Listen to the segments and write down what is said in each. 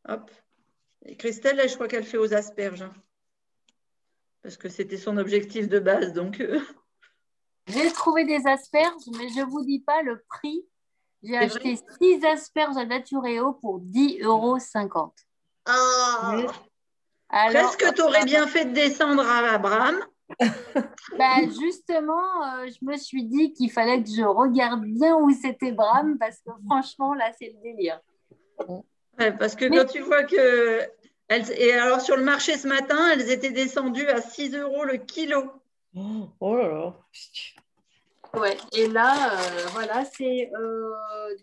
Hop. Et Christelle, là, je crois qu'elle fait aux asperges. Parce que c'était son objectif de base. Donc, J'ai trouvé des asperges, mais je ne vous dis pas le prix. J'ai c'est vrai. acheté 6 asperges à Naturéo pour 10,50 €. Ah, Alors, presque, tu aurais bien fait de descendre à Abraham. bah, justement, je me suis dit qu'il fallait que je regarde bien où c'était Bram parce que franchement, là, c'est le délire. Ouais, parce que quand Mais tu vois que. Et alors, sur le marché ce matin, elles étaient descendues à 6 € le kilo. Oh là là. ouais, et là, voilà, c'est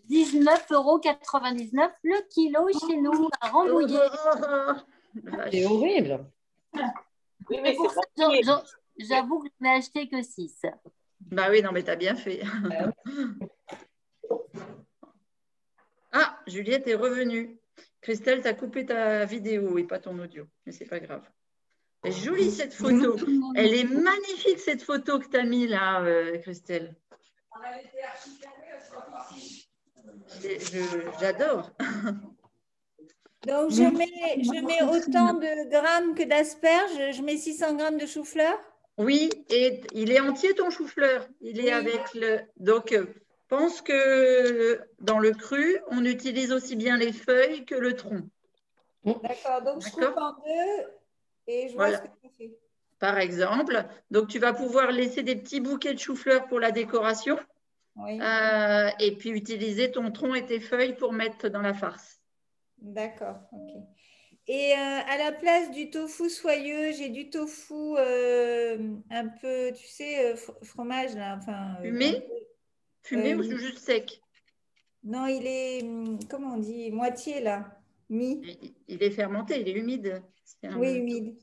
19,99 € le kilo chez nous à Rambouillet. C'est horrible. Oui, Et mais pour c'est ça, pas payé. j'avoue que je n'ai acheté que 6. Bah oui, non, mais tu as bien fait. Ah, Juliette est revenue. Christelle, tu as coupé ta vidéo et pas ton audio, mais c'est pas grave. Elle est jolie cette photo. Elle est magnifique cette photo que tu as mis là, Christelle. J'adore. Donc, je mets autant de grammes que d'asperges. Je mets 600 grammes de chou-fleur. Oui, et il est entier ton chou-fleur. Il est avec le. Donc, pense que dans le cru, on utilise aussi bien les feuilles que le tronc. D'accord, donc je coupe en deux et je vois ce que ça fait. Par exemple, donc tu vas pouvoir laisser des petits bouquets de chou-fleur pour la décoration. Oui. Et puis utiliser ton tronc et tes feuilles pour mettre dans la farce. D'accord, ok. Et à la place du tofu soyeux, j'ai du tofu un peu, tu sais, fromage là, enfin. Fumé? Fumé ou juste sec? Non, il est, comment on dit, moitié là, mi. Il est fermenté, il est humide. Oui, humide.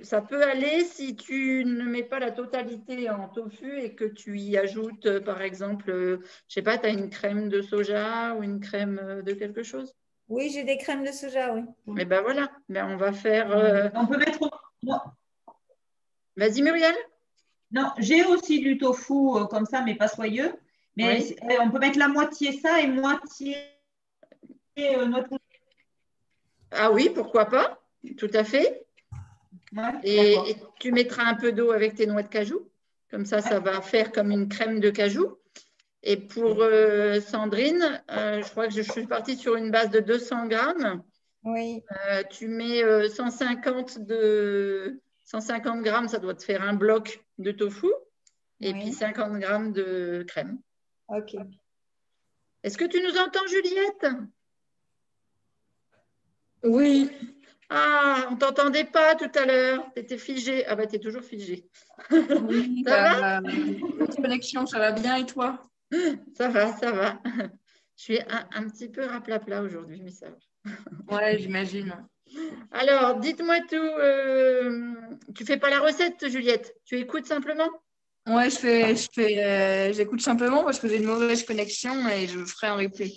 Ça peut aller si tu ne mets pas la totalité en tofu et que tu y ajoutes, par exemple, je ne sais pas, tu as une crème de soja ou une crème de quelque chose? Oui, j'ai des crèmes de soja, oui. Et ben voilà, on va faire. On peut mettre. Non, Vas-y, Muriel. non, j'ai aussi du tofu comme ça, mais pas soyeux. Mais Oui. on peut mettre la moitié ça et moitié notre. Ah oui, pourquoi pas? Tout à fait. Ouais, Et tu mettras un peu d'eau avec tes noix de cajou. Comme ça va faire comme une crème de cajou. Et pour Sandrine, je crois que je suis partie sur une base de 200 grammes. Oui. Tu mets 150 grammes, ça doit te faire un bloc de tofu. Et puis 50 grammes de crème. Ok. Est-ce que tu nous entends, Juliette? Oui. Ah, on ne t'entendait pas tout à l'heure. Tu étais figée. Ah bah, tu es toujours figée. Oui, Ça va? Petite connexion, ça va bien et toi? Ça va, ça va. Je suis un petit peu raplapla aujourd'hui, mais ça va. Ouais, j'imagine. Alors, dites-moi tout. Tu fais pas la recette, Juliette? Tu écoutes simplement? Ouais, j'écoute simplement parce que j'ai une mauvaise connexion et je ferai un replay.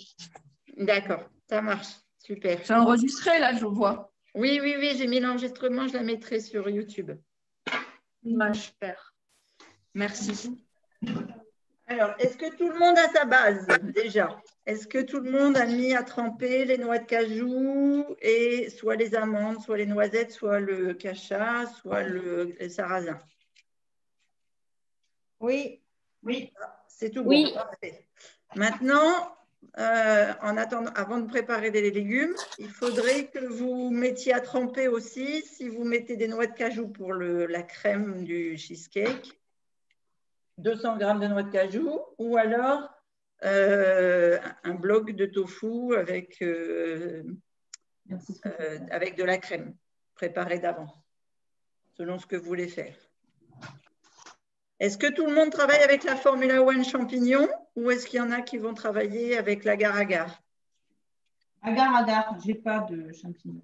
D'accord, ça marche. Super. C'est enregistré là, je vois. Oui, oui, oui, j'ai mis l'enregistrement, je la mettrai sur YouTube. Ouais, super. Merci. Alors, est-ce que tout le monde a sa base déjà? Est-ce que tout le monde a mis à tremper les noix de cajou et soit les amandes, soit les noisettes, soit le cacha, soit le sarrasin? Oui. Oui. C'est tout bon. Oui. Parfait. Maintenant, avant de préparer les légumes, il faudrait que vous mettiez à tremper aussi, si vous mettez des noix de cajou pour la crème du cheesecake, 200 grammes de noix de cajou, ou alors un bloc de tofu avec de la crème préparée d'avance, selon ce que vous voulez faire. Est-ce que tout le monde travaille avec la Formula One champignon ou est-ce qu'il y en a qui vont travailler avec l'agar-agar? Agar, j'ai pas de champignons.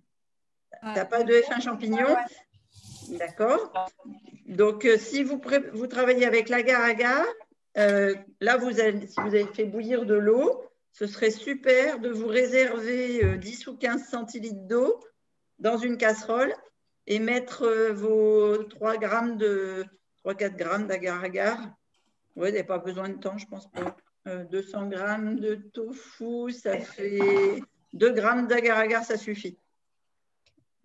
Tu n'as pas de F1 champignon? D'accord. Donc, si vous travaillez avec l'agar-agar, là, si vous avez fait bouillir de l'eau, ce serait super de vous réserver 10 ou 15 centilitres d'eau dans une casserole et mettre vos 3-4 grammes d'agar-agar. Oui, il n'y a pas besoin de temps, je pense pas. 200 grammes de tofu, ça fait 2 grammes d'agar-agar, ça suffit.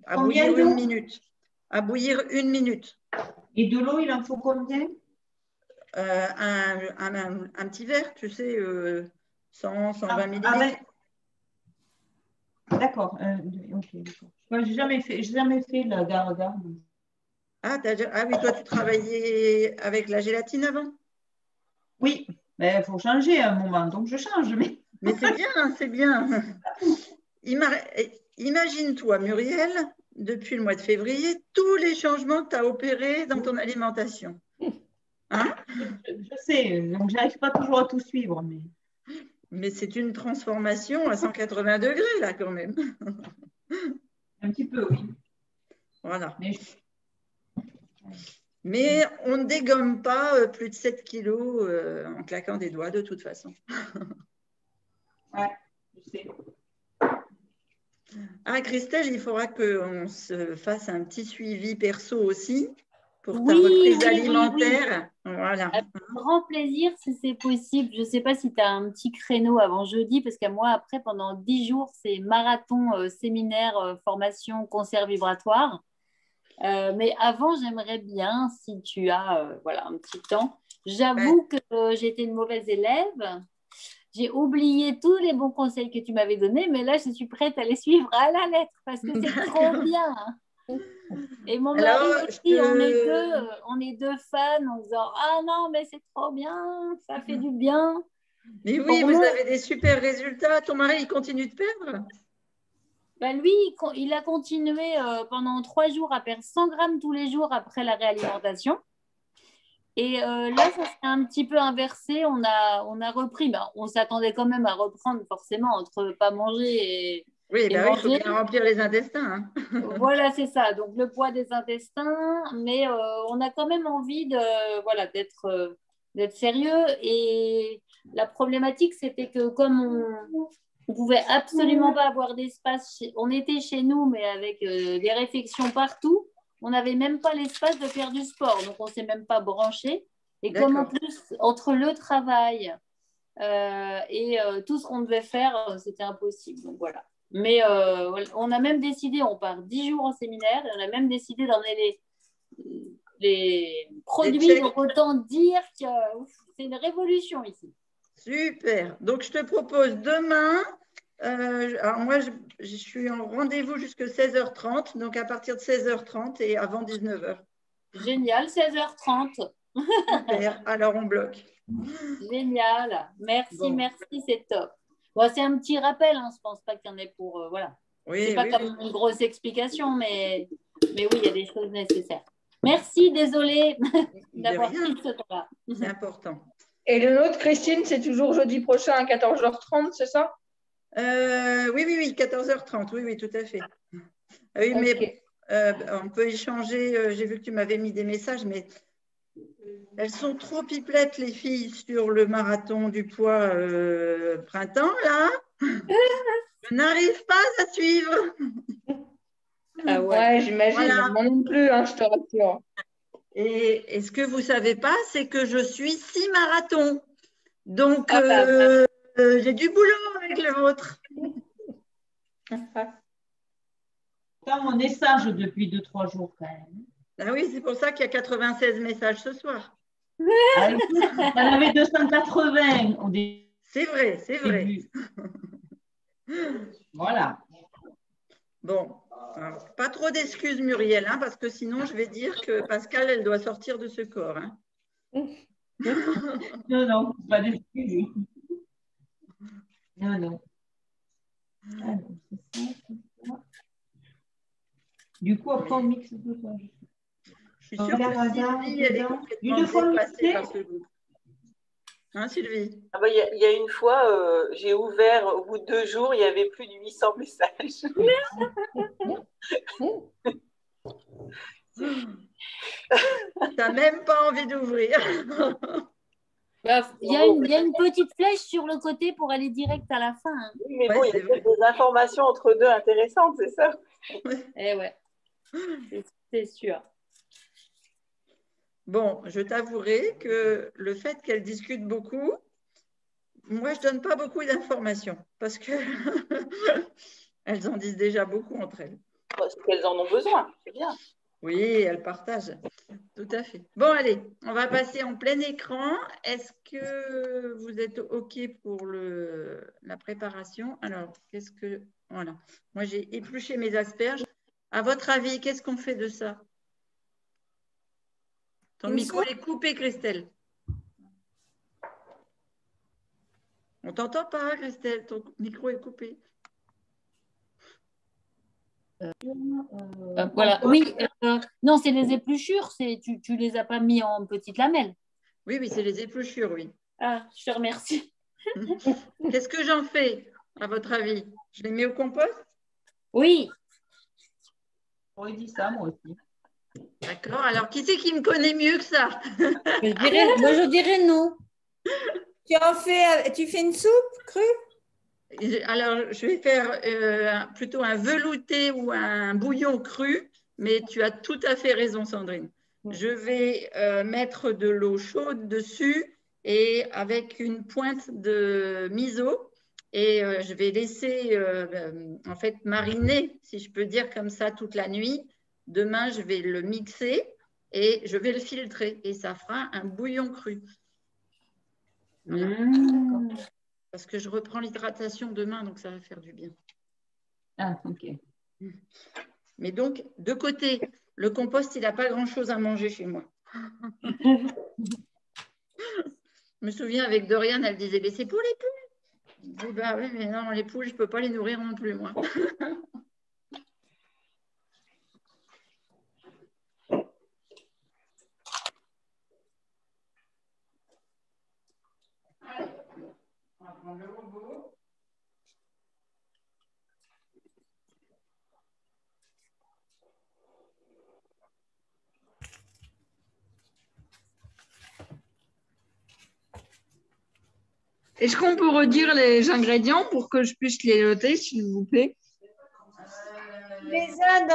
À Combien bouillir d'eau? 1 minute. À bouillir 1 minute. Et de l'eau, il en faut combien? Un petit verre, tu sais, 100, 120 millilitres. Avec... D'accord. Ok, d'accord. Moi, j'ai jamais fait l'agar-agar. Ah, oui, toi, tu travaillais avec la gélatine avant? Oui, mais il faut changer à un moment, donc je change. Mais c'est bien, c'est bien. Imagine-toi, Muriel, depuis le mois de février, tous les changements que tu as opérés dans ton alimentation. Hein? Je sais, donc je n'arrive pas toujours à tout suivre. Mais c'est une transformation à 180 degrés, là, quand même. Un petit peu, oui. Voilà. Mais on ne dégomme pas plus de 7 kilos en claquant des doigts, de toute façon. Ouais, je sais. Ah, Christelle, il faudra qu'on se fasse un petit suivi perso aussi pour ta Oui, reprise oui, alimentaire. Voilà. Avec grand plaisir, si c'est possible. Je ne sais pas si tu as un petit créneau avant jeudi, parce qu'à moi, après, pendant 10 jours, c'est marathon, séminaire, formation, concert vibratoire. Mais avant, j'aimerais bien, si tu as voilà, un petit temps. J'avoue que j'étais une mauvaise élève. J'ai oublié tous les bons conseils que tu m'avais donnés, mais là, je suis prête à les suivre à la lettre parce que c'est trop bien. Et mon mari aussi, on est deux fans en disant « Ah non, mais c'est trop bien, ça fait du bien. » Mais oui, vous avez des super résultats. Ton mari, il continue de perdre? Ben lui, il a continué pendant 3 jours à perdre 100 grammes tous les jours après la réalimentation. Et là, ça s'est un petit peu inversé. On a repris. Ben, on s'attendait quand même à reprendre forcément entre pas manger et oui, ben manger. Oui, il faut bien remplir les intestins. Hein. Voilà, c'est ça. Donc, le poids des intestins. Mais on a quand même envie d'être sérieux. Et la problématique, c'était que comme on ne pouvait absolument pas avoir d'espace, on était chez nous, mais avec des réflexions partout. On n'avait même pas l'espace de faire du sport, donc on ne s'est même pas branché. Et comme en plus, entre le travail et tout ce qu'on devait faire, c'était impossible. Donc voilà. Mais on a même décidé, on part 10 jours en séminaire, et on a même décidé d'emmener les produits. Donc autant dire que c'est une révolution ici. Super. Donc je te propose demain. Alors moi, je suis en rendez-vous jusqu'à 16h30, donc à partir de 16h30 et avant 19h. Génial, 16h30. Super, alors on bloque. Génial, merci, merci, c'est top. Bon, c'est un petit rappel, hein, je ne pense pas qu'il y en ait pour... voilà. Oui, c'est pas comme une grosse explication, mais oui, il y a des choses nécessaires. Merci, désolée d'avoir pris ce temps-là. C'est important. Et le nôtre, Christine, c'est toujours jeudi prochain à 14h30, c'est ça? Oui, 14h30, oui, tout à fait. Oui, mais on peut échanger. J'ai vu que tu m'avais mis des messages, mais elles sont trop pipelettes, les filles, sur le marathon du poids printemps, là. Je n'arrive pas à suivre. Ah ouais, j'imagine. Voilà. Moi non plus, hein, je te rassure. Et ce que vous ne savez pas, c'est que je suis 6 marathons. Donc, j'ai du boulot avec le vôtre. On est sage depuis 2-3 jours quand même. Ah oui, c'est pour ça qu'il y a 96 messages ce soir. Ah, on avait 280 au début. C'est vrai, c'est vrai. Voilà. Bon, alors, pas trop d'excuses, Muriel, hein, parce que sinon, je vais dire que Pascal, elle doit sortir de ce corps. Hein. Non, pas d'excuses. Non. Alors, c'est ça. Du coup, après, on mixe tout ça. Je suis sûre que Sylvie, elle est complètement dépassée par ce goût. Hein, Sylvie? Ah bah, y a une fois, j'ai ouvert, au bout de 2 jours, il y avait plus de 800 messages. T'as même pas envie d'ouvrir. Il y a une petite flèche sur le côté pour aller direct à la fin. Hein. Oui, mais bon, il y a des informations entre deux intéressantes, c'est ça? Eh ouais, c'est sûr. Bon, je t'avouerai que le fait qu'elle discute beaucoup, Moi, je ne donne pas beaucoup d'informations parce que elles en disent déjà beaucoup entre elles. Parce qu'elles en ont besoin, c'est bien. Oui, elles partagent. Tout à fait. Bon, allez, on va passer en plein écran. Est-ce que vous êtes OK pour la préparation? Alors, qu'est-ce que… Voilà. Moi, j'ai épluché mes asperges. À votre avis, qu'est-ce qu'on fait de ça? Ton micro est coupé, Christelle. On ne t'entend pas, Christelle. Ton micro est coupé. Voilà. Oui, non, c'est les épluchures. Tu les as pas mis en petites lamelles. Oui, oui, c'est les épluchures, oui. Ah, je te remercie. Qu'est-ce que j'en fais, à votre avis? Je les mets au compost? Oui. J'aurais dit ça, moi aussi. D'accord. Alors, qui c'est qui me connaît mieux que ça? Moi, je dirais non. Tu fais une soupe crue? Alors, je vais faire plutôt un velouté ou un bouillon cru, mais tu as tout à fait raison, Sandrine. Je vais mettre de l'eau chaude dessus et avec une pointe de miso et je vais laisser en fait mariner, si je peux dire comme ça, toute la nuit. Demain, je vais le mixer et je vais le filtrer et ça fera un bouillon cru. Voilà. Parce que je reprends l'hydratation demain, donc ça va faire du bien. Ah, ok. Mais donc, de côté, le compost, il n'a pas grand-chose à manger chez moi. Je me souviens avec Dorian, elle disait, mais c'est pour les poules. Je dis, bah oui, mais non, les poules, je ne peux pas les nourrir non plus, moi. Allez, on va prendre le robot. Est-ce qu'on peut redire les ingrédients pour que je puisse les noter, s'il vous plaît? Les as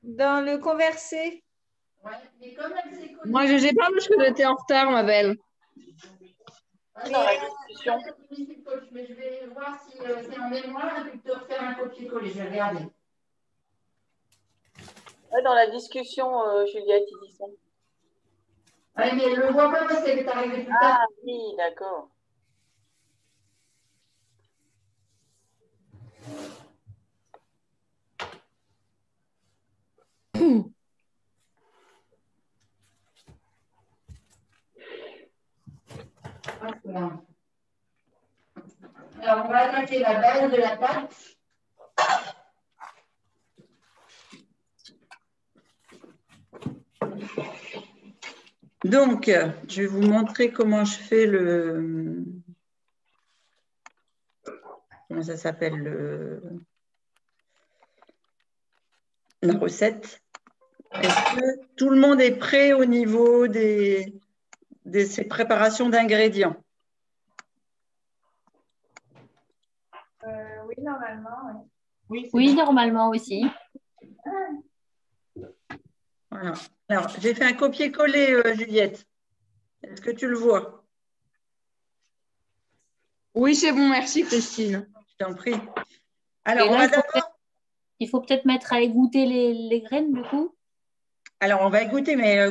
dans le conversé. Ouais, mais comme elle s'est connue… Moi, je ne sais pas parce que j'étais en retard, ma belle. Dans la discussion. Mais je vais voir si c'est en mémoire et puis te refaire un copier-coller. Je vais regarder. Ouais, dans la discussion, Juliette, ils y sont. Oui, mais elle ne le voit pas parce qu'elle est arrivée plus tard. Ah oui, d'accord. Alors, on va attaquer la base de la pâte. Donc, je vais vous montrer comment je fais comment ça s'appelle la recette. Est-ce que tout le monde est prêt au niveau de ces préparations d'ingrédients? Oui, normalement. Oui, normalement aussi. Voilà. Alors, j'ai fait un copier-coller, Juliette. Est-ce que tu le vois? Oui, c'est bon, merci, Christine. Je t'en prie. Alors, là, il faut peut-être mettre à égoutter les graines, du coup. Alors, on va égoutter, mais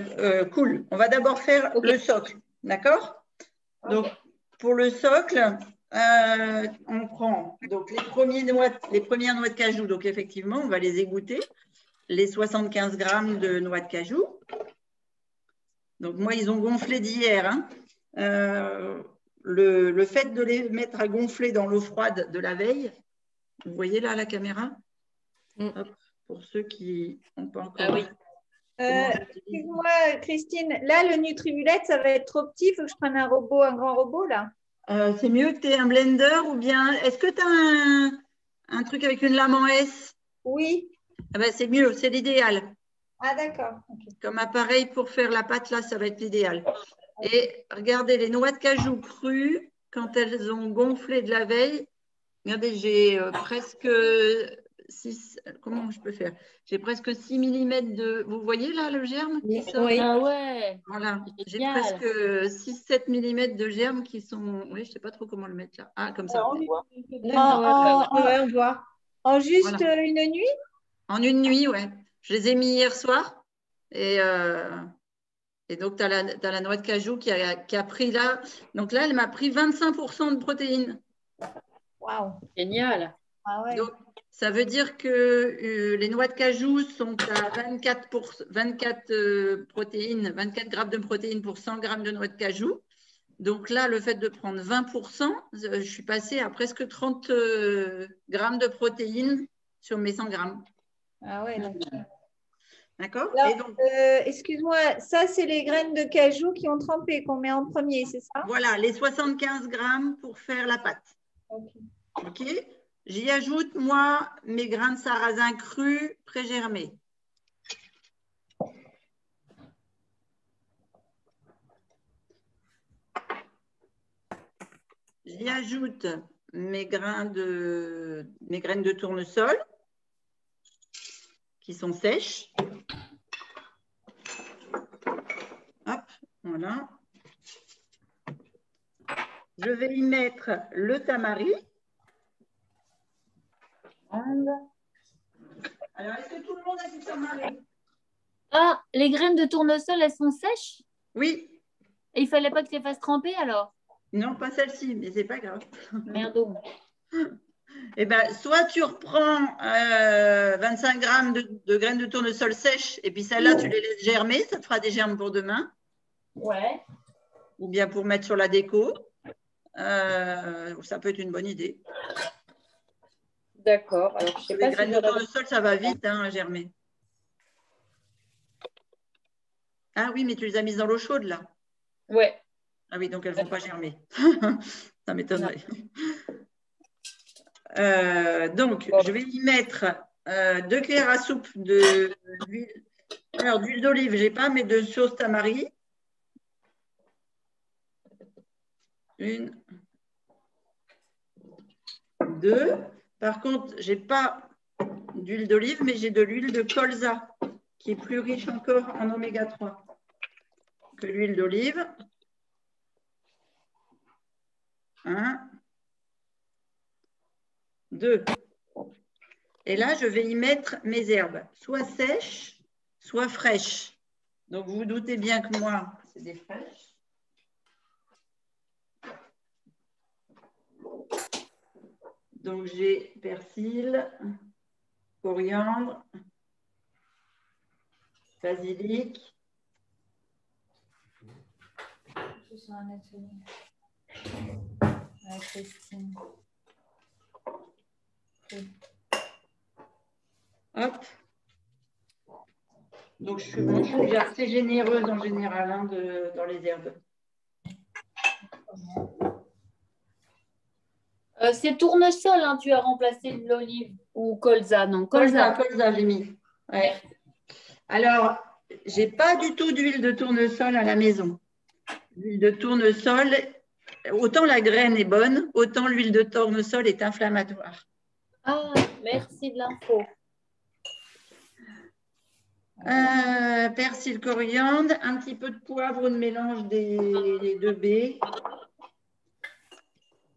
cool. On va d'abord faire le socle, d'accord? Donc, pour le socle, on prend donc les premières noix de cajou. Donc, effectivement, on va les égoutter. Les 75 grammes de noix de cajou. Donc, moi, ils ont gonflé d'hier. Hein. Le fait de les mettre à gonfler dans l'eau froide de la veille, vous voyez là la caméra? Hop, pour ceux qui n'ont pas encore… Ah oui. Excuse-moi, Christine. Là, le Nutribullet, ça va être trop petit. Il faut que je prenne un grand robot, là. C'est mieux que tu aies un blender ou bien… Est-ce que tu as un truc avec une lame en S? Oui. Ah ben, c'est mieux, c'est l'idéal. Ah, d'accord. Okay. Comme appareil pour faire la pâte, là, ça va être l'idéal. Et regardez, les noix de cajou crues, quand elles ont gonflé de la veille, regardez, j'ai presque comment je peux faire? J'ai presque 6 mm de… Vous voyez là le germe qui sort? Oui. Ah ouais. Voilà. J'ai Génial. presque 6-7 mm de germes qui sont… Oui, je ne sais pas trop comment le mettre là. Ah, comme ça. On voit. On voit. En juste Voilà. une nuit? En une nuit, ouais. Je les ai mis hier soir. Et donc, tu as la noix de cajou qui a pris là. Donc là, elle m'a pris 25% de protéines. Waouh. Génial. Ah ouais. Donc, ça veut dire que les noix de cajou sont à 24 protéines, 24 grammes de protéines pour 100 grammes de noix de cajou. Donc là, le fait de prendre 20%, je suis passée à presque 30 grammes de protéines sur mes 100 grammes. Ah ouais, d'accord. Excuse-moi, ça, c'est les graines de cajou qui ont trempé, qu'on met en premier, c'est ça? Voilà, les 75 grammes pour faire la pâte. OK. J'y ajoute, moi, mes grains de sarrasin crus pré-germés. J'y ajoute mes graines de tournesol qui sont sèches. Hop, voilà. Je vais y mettre le tamari. Alors, est-ce que tout le monde a du tamari? Ah, les graines de tournesol, elles sont sèches? Oui. Et il ne fallait pas que tu les fasses tremper alors? Non, pas celle-ci, mais c'est pas grave. Merde. Eh ben, soit tu reprends 25 grammes de graines de tournesol sèches et puis celles-là, tu les laisses germer. Ça te fera des germes pour demain. Ouais. Ou bien pour mettre sur la déco. Ça peut être une bonne idée. D'accord. Alors, je sais pas les graines de tournesol, ça va vite à germer. Ah oui, mais tu les as mises dans l'eau chaude, là. Ouais. Ah oui, donc elles ne vont pas germer. Ça m'étonnerait. Donc, je vais y mettre 2 cuillères à soupe d'huile. Alors, d'huile d'olive, je n'ai pas, mais de sauce tamari. 1, 2. Par contre, je n'ai pas d'huile d'olive, mais j'ai de l'huile de colza, qui est plus riche encore en oméga 3 que l'huile d'olive. 1, 2. Et là, je vais y mettre mes herbes, soit sèches, soit fraîches. Donc, vous vous doutez bien que moi, c'est des fraîches. Donc, j'ai persil, coriandre, basilic. Je suis sur un atelier. Avec Christine. Hop. Donc, moi, je suis assez généreuse en général dans les herbes. C'est tournesol, hein, tu as remplacé l'olive ou colza, non? Colza. Colza, j'ai mis. Ouais. Alors, je n'ai pas du tout d'huile de tournesol à la maison. L'huile de tournesol, autant la graine est bonne, autant l'huile de tournesol est inflammatoire. Ah, merci de l'info. Persil, coriandre, un petit peu de poivre de mélange des 2 baies.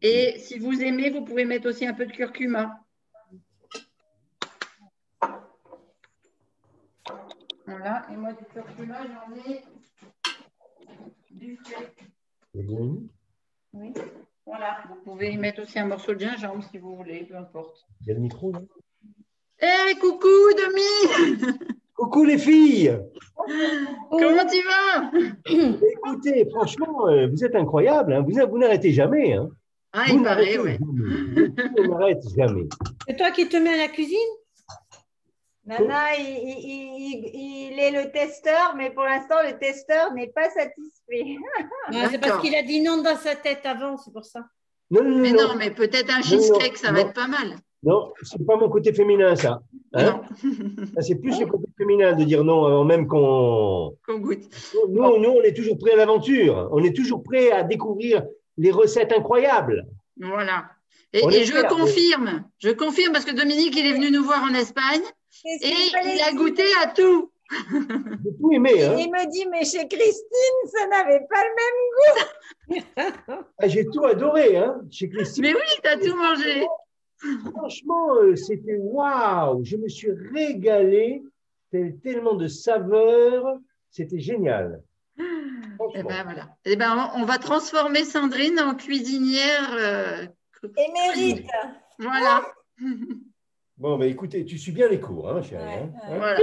Et si vous aimez, vous pouvez mettre aussi un peu de curcuma. Voilà, et moi du curcuma, j'en ai du fait. Oui. Voilà, vous pouvez y mettre aussi un morceau de gingembre si vous voulez, peu importe. Il y a le micro, là. Hey, coucou, Demi. Coucou les filles. Comment tu vas? Écoutez, franchement, vous êtes incroyables. Hein. Vous n'arrêtez jamais. Hein. Ah, il paraît, oui. Vous n'arrêtez jamais. C'est toi qui te mets à la cuisine? Nana, il est le testeur, mais pour l'instant, le testeur n'est pas satisfait. C'est parce qu'il a dit non dans sa tête avant, c'est pour ça. Non, mais peut-être un cheesecake, ça va être pas mal. Non, ce n'est pas mon côté féminin, ça. Hein? C'est plus le côté féminin de dire non avant même qu'on goûte. Nous, on est toujours prêts à l'aventure. On est toujours prêts à découvrir les recettes incroyables. Voilà. Et je confirme parce que Dominique, il est venu nous voir en Espagne et il a goûté à tout. J'ai tout aimé. Hein. Il me dit, mais chez Christine, ça n'avait pas le même goût. J'ai tout adoré. Hein, chez Christine. Mais oui, tu as tout mangé. Franchement, c'était waouh. Je me suis régalé. Tellement de saveurs. C'était génial. Et ben voilà. Et ben, on va transformer Sandrine en cuisinière émérite. Voilà. Bon, bah, écoutez, tu suis bien les cours, hein, chérie. Ouais, hein. Voilà.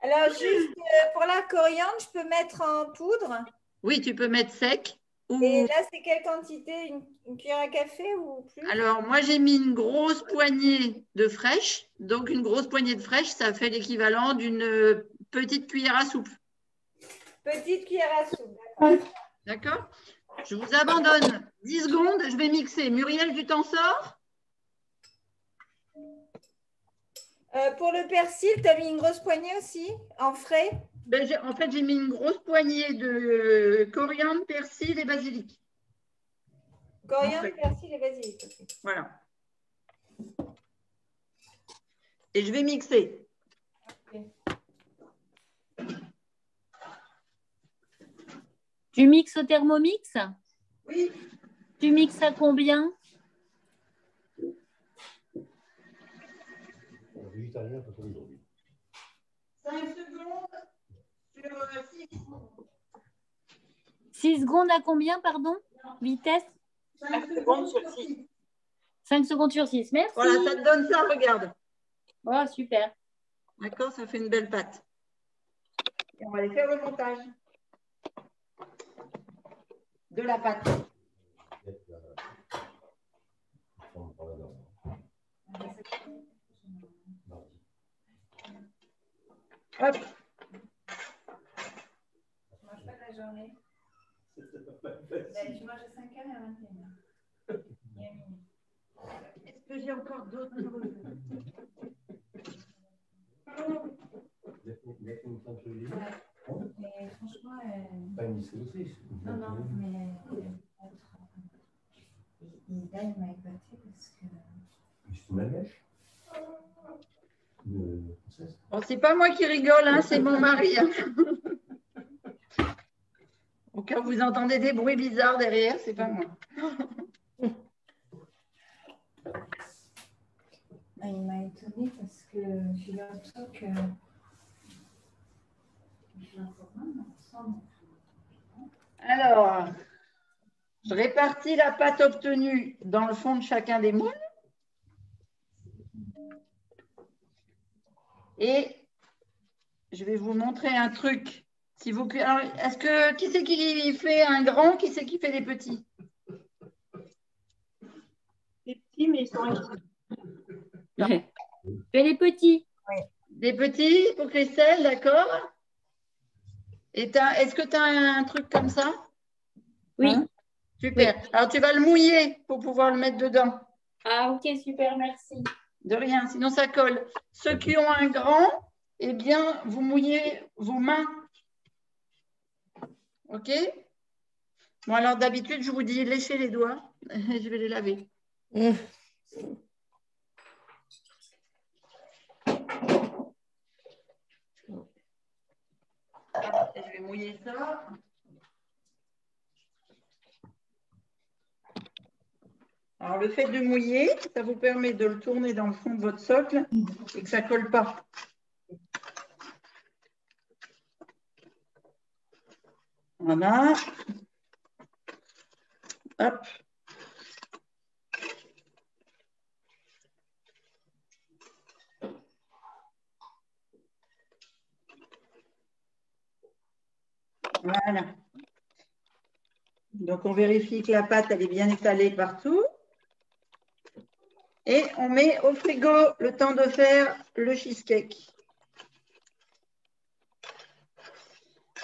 Alors, juste pour la coriandre, je peux mettre en poudre. Oui, tu peux mettre sec. Et là, c'est quelle quantité? Une cuillère à café ou plus? Alors, moi, j'ai mis une grosse poignée de fraîche. Donc, une grosse poignée de fraîche, ça fait l'équivalent d'une petite cuillère à soupe. Petite cuillère à soupe, d'accord. D'accord? Je vous abandonne 10 secondes. Je vais mixer. Muriel, tu t'en sors? Pour le persil, tu as mis une grosse poignée aussi, en frais? Ben, en fait, j'ai mis une grosse poignée de coriandre, persil et basilic. Coriandre, persil et basilic. Okay. Voilà. Et je vais mixer. Okay. Tu mixes au Thermomix? Oui. Tu mixes à combien? Végétarien, pas pour aujourd'hui. 5 secondes sur 6. 6 secondes à combien, pardon? Vitesse? 5 secondes sur 6. 5 secondes sur 6. Merci. Voilà, ça te donne ça, regarde. Oh, super. D'accord, ça fait une belle pâte. Et on va aller faire le montage de la pâte. Hop. Je mange pas la journée. Je mange à 5h et à 21h. Est-ce que j'ai encore d'autres? Mais franchement, pas une saucisse. non, non, mais Ida, il m'a épaté parce que. C'est malgache? Bon, c'est pas moi qui rigole, hein, c'est mon mari. Hein. Au cas où vous entendez des bruits bizarres derrière, c'est pas moi. Il m'a étonnée parce que figure-toi que. Alors, je répartis la pâte obtenue dans le fond de chacun des moules. Et je vais vous montrer un truc. Si vous... Alors, qui c'est qui fait un grand, qui c'est qui fait les petits? Les petits, mais ils sont Fais les petits. Oui. Des petits pour Christelle, d'accord? Et est-ce que tu as un truc comme ça? Oui. Hein? Super. Oui. Alors, tu vas le mouiller pour pouvoir le mettre dedans. Ah, ok, super, merci. De rien, sinon ça colle. Ceux qui ont un grand, eh bien, vous mouillez vos mains. OK? Bon, alors d'habitude, je vous dis léchez les doigts. Je vais les laver. Et je vais mouiller ça. Alors, le fait de mouiller, ça vous permet de le tourner dans le fond de votre socle et que ça ne colle pas. Voilà. Hop. Voilà. Donc, on vérifie que la pâte, elle est bien étalée partout. Et on met au frigo le temps de faire le cheesecake.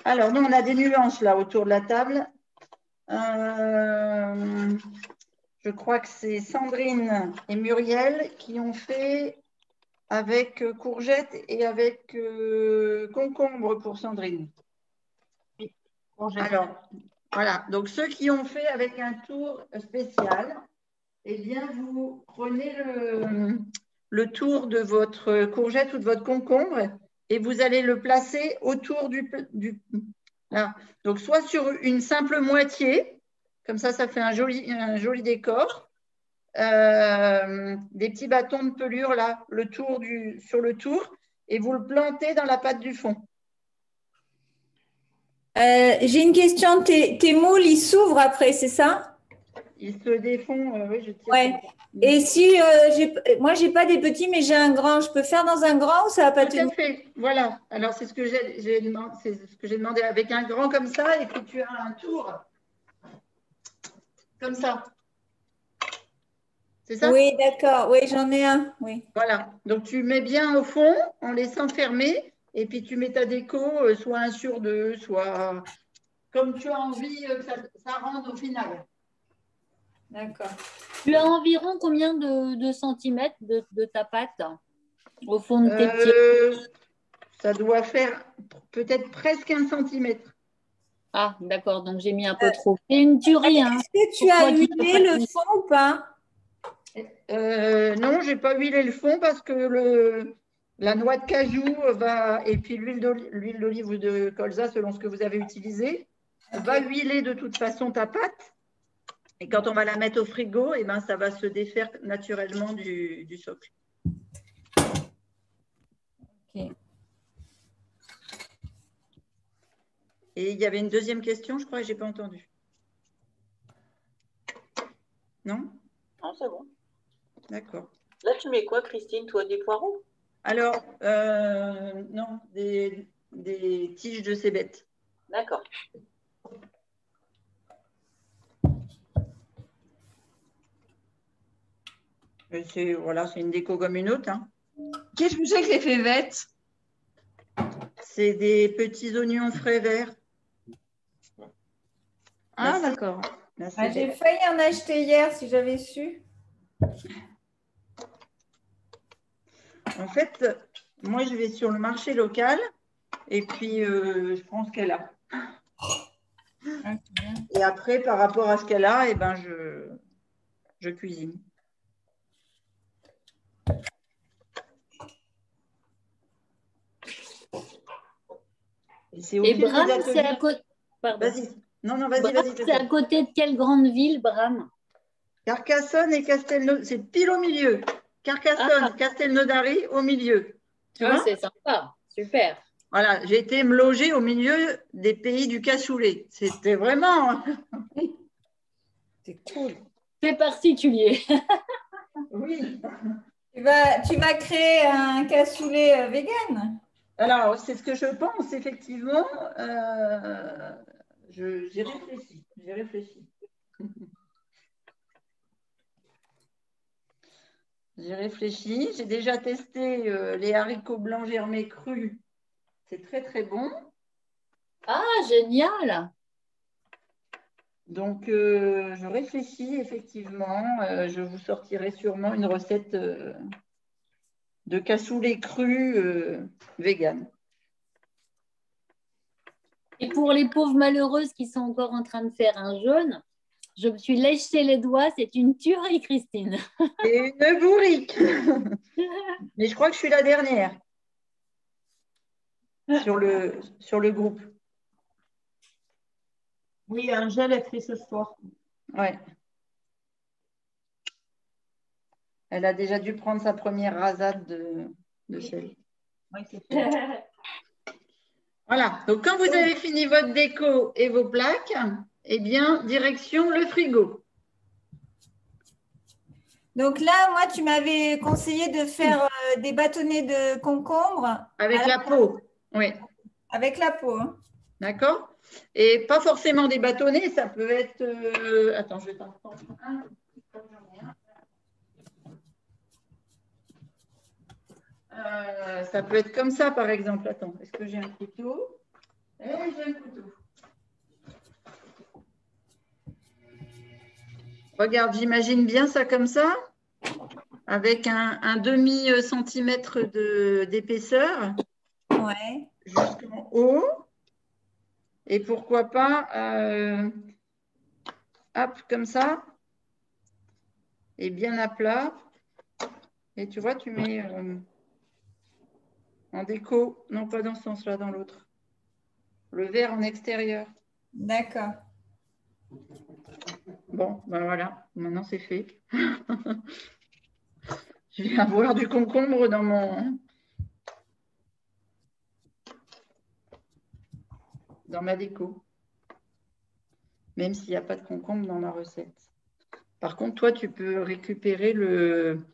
Alors, nous, on a des nuances là autour de la table. Je crois que c'est Sandrine et Muriel qui ont fait avec courgettes et avec concombre pour Sandrine. Alors, voilà. Donc, ceux qui ont fait avec un tour spécial, eh bien, vous prenez le tour de votre courgette ou de votre concombre et vous allez le placer autour là. Donc, soit sur une simple moitié, comme ça fait un joli décor. Des petits bâtons de pelure là, sur le tour, et vous le plantez dans la pâte du fond. J'ai une question. Tes moules, ils s'ouvrent après, c'est ça? Ils se défont, oui, je tire. Ouais. Et si moi, j'ai pas des petits, mais j'ai un grand, je peux faire dans un grand ou ça va pas tenir? Tout à fait, voilà. Alors, c'est ce que j'ai demandé avec un grand comme ça, et puis tu as un tour comme ça. C'est ça? Oui, d'accord. Oui, j'en ai un. Oui. Voilà. Donc, tu mets bien au fond en laissant fermer, et puis tu mets ta déco, soit 1 sur 2, soit comme tu as envie que ça rende au final. D'accord. Tu as environ combien de centimètres de ta pâte au fond de tes petits? Ça doit faire peut-être presque 1 centimètre. Ah, d'accord. Donc, j'ai mis un peu trop. C'est une tuerie. Hein. Est-ce que tu as huilé le fond ou pas? Non, je n'ai pas huilé le fond parce que la noix de cajou et puis l'huile d'olive ou de colza, selon ce que vous avez utilisé, va huiler de toute façon ta pâte. Et quand on va la mettre au frigo, eh ben, ça va se défaire naturellement du socle. Okay. Et il y avait une deuxième question, je crois que je n'ai pas entendu. Non? Non, c'est bon. D'accord. Là, tu mets quoi, Christine, toi, des poireaux? Alors, non, des tiges de cébette. D'accord. Voilà, c'est une déco comme une autre. Hein. Qu'est-ce que c'est que les févettes? C'est des petits oignons frais verts. Ah, d'accord. J'ai failli en acheter hier si j'avais su. En fait, moi, je vais sur le marché local et puis je prends ce qu'elle a. Et après, par rapport à ce qu'elle a, eh ben, je cuisine. Et Bram, c'est à côté. Vas-y. Non, vas-y. C'est à côté de quelle grande ville, Bram? Carcassonne et Castelnaudary. C'est pile au milieu. Carcassonne, Castelnaudary au milieu. Tu vois? C'est sympa. Super. Voilà, j'ai été me loger au milieu des pays du cassoulet. C'était vraiment… C'est cool. C'est particulier. Oui. Tu vas créer un cassoulet vegan? Alors, c'est ce que je pense, effectivement. J'ai réfléchi. J'ai réfléchi. J'ai déjà testé les haricots blancs germés crus. C'est très, très bon. Ah, génial. Donc, je réfléchis, effectivement. Je vous sortirai sûrement une recette de cassoulet cru vegan. Et pour les pauvres malheureuses qui sont encore en train de faire un jeûne, je me suis léché les doigts. C'est une tuerie, Christine. C'est une bourrique. Mais je crois que je suis la dernière sur le groupe. Oui, Angèle a fait ce soir. Ouais. Elle a déjà dû prendre sa première rasade de sel. Oui, c'est ça. Voilà. Donc, quand vous avez fini votre déco et vos plaques, eh bien, direction le frigo. Donc là, moi, tu m'avais conseillé de faire des bâtonnets de concombre. Avec la peau. Oui. Avec la peau. Hein. D'accord? Et pas forcément des bâtonnets, ça peut être… Attends, je vais t'en prendre un. Ça peut être comme ça, par exemple. Attends, est-ce que j'ai un couteau? J'ai un couteau. Regarde, j'imagine bien ça comme ça, avec un demi-centimètre d'épaisseur. Ouais. Jusqu'en haut. Et pourquoi pas, hop, comme ça. est bien à plat. Et tu vois, tu mets en déco, non pas dans ce sens-là, dans l'autre. Le verre en extérieur. D'accord. Bon, ben voilà, maintenant c'est fait. Je vais avoir du concombre dans ma déco. Même s'il n'y a pas de concombre dans ma recette. Par contre, toi, tu peux récupérer le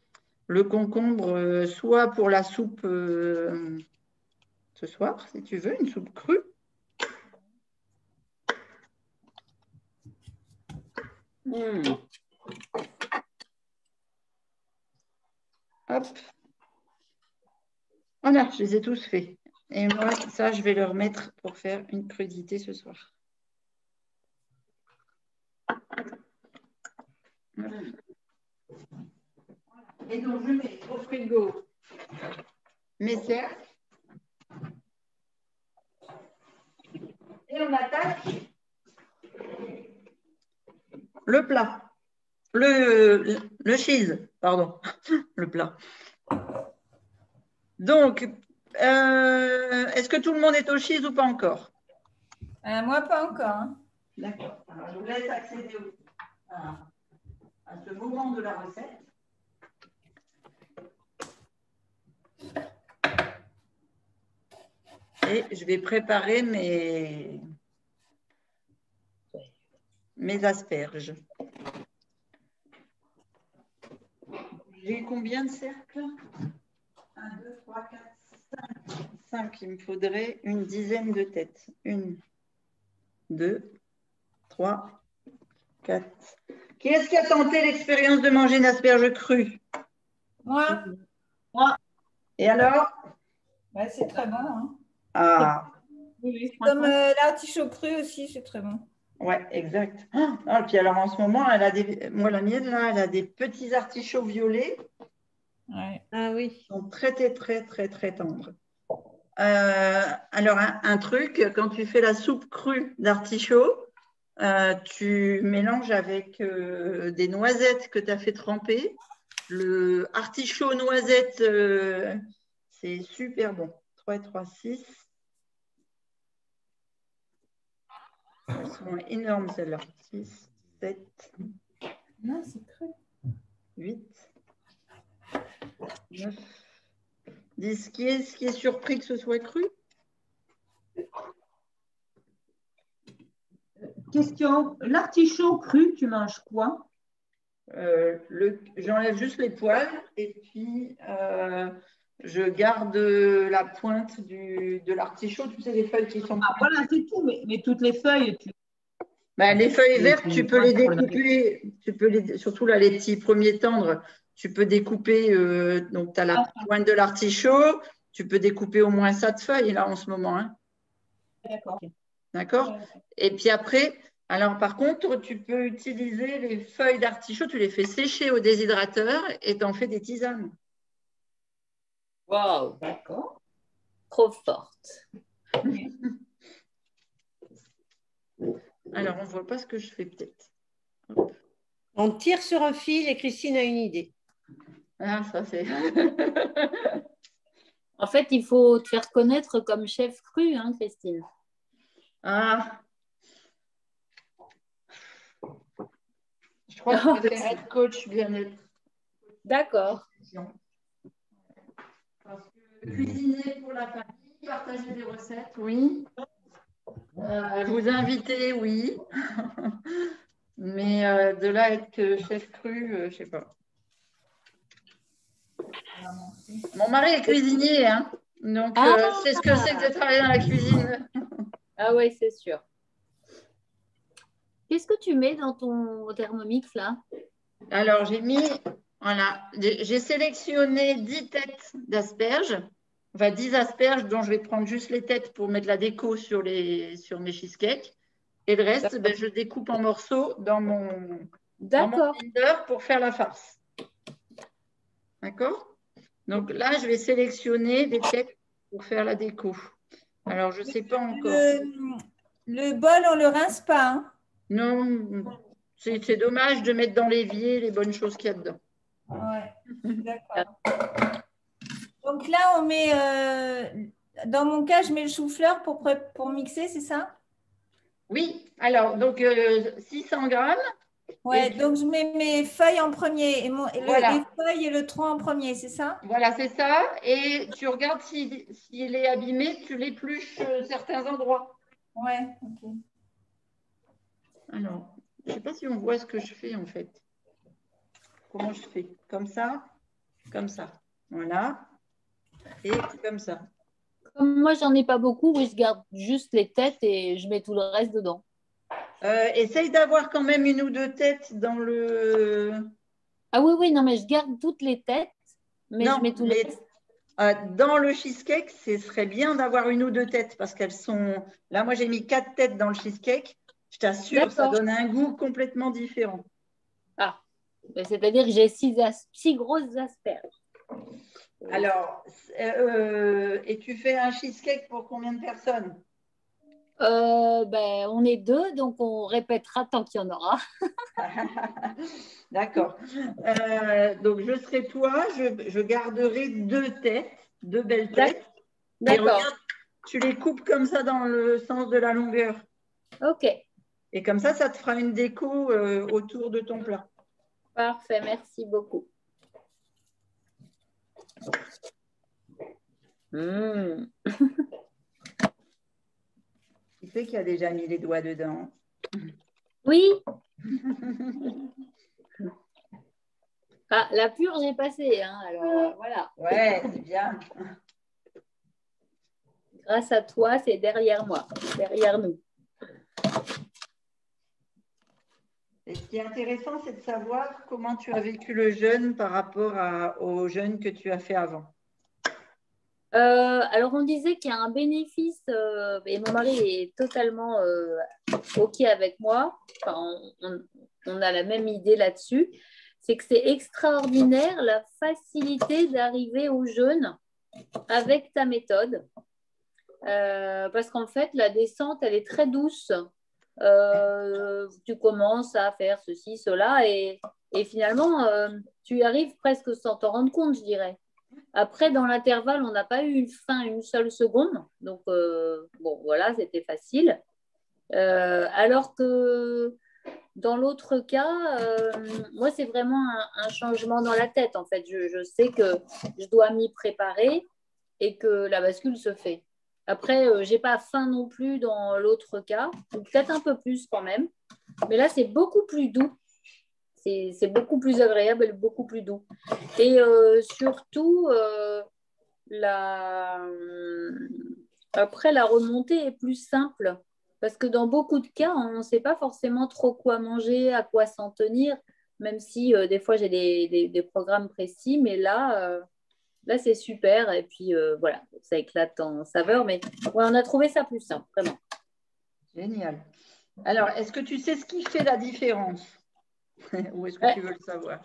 concombre soit pour la soupe ce soir, si tu veux, une soupe crue. Hop. Voilà, je les ai tous faits. Et moi, ça, je vais le remettre pour faire une crudité ce soir. Et donc, je mets au frigo mes cercles. Et on attaque le plat. Le cheese, pardon, le plat. Donc, est-ce que tout le monde est au cheese ou pas encore? Moi, pas encore. Hein. D'accord. Alors, je vous laisse accéder à ce moment de la recette. Et je vais préparer mes asperges. J'ai combien de cercles? 1, 2, 3, 4, 5. 5. Il me faudrait une dizaine de têtes. 1, 2, 3, 4. Qui est-ce qui a tenté l'expérience de manger une asperge crue? Moi. Moi. Et alors? Ouais, c'est très bon. Hein. Ah. Oui, comme l'artichaut cru aussi, c'est très bon. Ouais, exact. Ah, et puis alors en ce moment, moi la mienne là, elle a des petits artichauts violets. Ouais. Ah oui. Ils sont très tendres. Alors un truc, quand tu fais la soupe crue d'artichaut, tu mélanges avec des noisettes que tu as fait tremper. Le artichaut noisette, c'est super bon. 3 et 3, 6. Elles sont énormes celles-là. 6, 7. Non, c'est cru. 8, 9, 10. Qui est surpris que ce soit cru? Question, l'artichaut cru, tu manges quoi? J'enlève juste les poils et puis je garde la pointe de l'artichaut, tu sais, les feuilles qui sont... Ah, voilà, c'est tout, mais toutes les feuilles, Ben, les feuilles vertes, tu peux les découper, surtout là, les petits premiers tendres, tu peux découper, donc tu as la pointe de l'artichaut, tu peux découper au moins ça de feuilles là en ce moment. Hein. D'accord. D'accord. Et puis après, alors par contre, tu peux utiliser les feuilles d'artichaut, tu les fais sécher au déshydrateur et tu en fais des tisanes. Waouh. D'accord. Trop forte. Alors, on ne voit pas ce que je fais peut-être. On tire sur un fil et Christine a une idée. Ah, ça c'est... En fait, il faut te faire connaître comme chef cru, hein, Christine. Ah. Je crois que je préfère être coach bien-être. D'accord. Parce que cuisiner pour la famille, partager des recettes, oui. Vous inviter, oui. Mais de là être que chef cru, je ne sais pas. Mon mari est cuisinier, hein. Donc c'est ce que c'est que de travailler dans la cuisine. Ah oui, c'est sûr. Qu'est-ce que tu mets dans ton Thermomix là? Alors j'ai sélectionné 10 têtes d'asperges. Enfin, 10 asperges dont je vais prendre juste les têtes pour mettre la déco sur mes cheesecakes. Et le reste, je découpe en morceaux dans mon blender pour faire la farce. D'accord? Donc là, je vais sélectionner des têtes pour faire la déco. Alors, je ne sais pas encore. Le bol, on ne le rince pas. Hein? Non, C'est dommage de mettre dans l'évier les bonnes choses qu'il y a dedans. Ouais, d'accord. Donc là, on met, dans mon cas, je mets le chou-fleur pour mixer, c'est ça? Oui, alors, donc 600 grammes. Ouais, donc je mets mes feuilles en premier, et Voilà. les feuilles et le tronc en premier, c'est ça? Voilà, c'est ça. Et tu regardes s'il est abîmé, tu l'épluches certains endroits. Ouais, ok. Alors, je ne sais pas si on voit ce que je fais en fait. Comment je fais? Comme ça, comme ça. Voilà. Et comme ça. Comme moi, j'en ai pas beaucoup, oui, je garde juste les têtes et je mets tout le reste dedans. Essaye d'avoir quand même une ou deux têtes dans le… Ah oui, oui, non, mais je garde toutes les têtes, mais Non, je mets tout le reste. dans le cheesecake, ce serait bien d'avoir une ou deux têtes parce qu'elles sont… Là, moi, j'ai mis 4 têtes dans le cheesecake. Je t'assure, ça donne un goût complètement différent. Ah, c'est-à-dire que j'ai 6 grosses asperges. Alors, et tu fais un cheesecake pour combien de personnes? On est 2, donc on répétera tant qu'il y en aura. D'accord. Donc, je serai toi, je garderai 2 têtes, 2 belles têtes. D'accord. Et regarde, tu les coupes comme ça dans le sens de la longueur. Ok. Et comme ça te fera une déco autour de ton plat. Parfait, merci beaucoup. Qui fait qu'il a déjà mis les doigts dedans? Oui. Ah, la purge est passée, hein, alors voilà. Ouais, c'est bien. Grâce à toi, c'est derrière moi, derrière nous. Et ce qui est intéressant, c'est de savoir comment tu as vécu le jeûne par rapport au jeûne que tu as fait avant. Alors, on disait qu'il y a un bénéfice, et mon mari est totalement OK avec moi. Enfin, on a la même idée là-dessus. C'est que c'est extraordinaire la facilité d'arriver au jeûne avec ta méthode. Parce qu'en fait, la descente, elle est très douce. Tu commences à faire ceci, cela, et finalement, tu y arrives presque sans t'en rendre compte, je dirais. Après, dans l'intervalle, on n'a pas eu faim une seule seconde. Donc, bon, voilà, c'était facile. Alors que dans l'autre cas, moi, c'est vraiment un changement dans la tête. En fait, je sais que je dois m'y préparer et que la bascule se fait. Après, je n'ai pas faim non plus dans l'autre cas, ou peut-être un peu plus quand même. Mais là, c'est beaucoup plus doux. C'est beaucoup plus agréable et beaucoup plus doux. Et surtout, après, la remontée est plus simple. Parce que dans beaucoup de cas, on ne sait pas forcément trop quoi manger, à quoi s'en tenir, même si des fois, j'ai des programmes précis. Mais là, c'est super. Et puis, voilà, ça éclate en saveur. Mais ouais, on a trouvé ça plus simple, vraiment. Génial. Alors, est-ce que tu sais ce qui fait la différence? Ou est-ce que tu veux le savoir?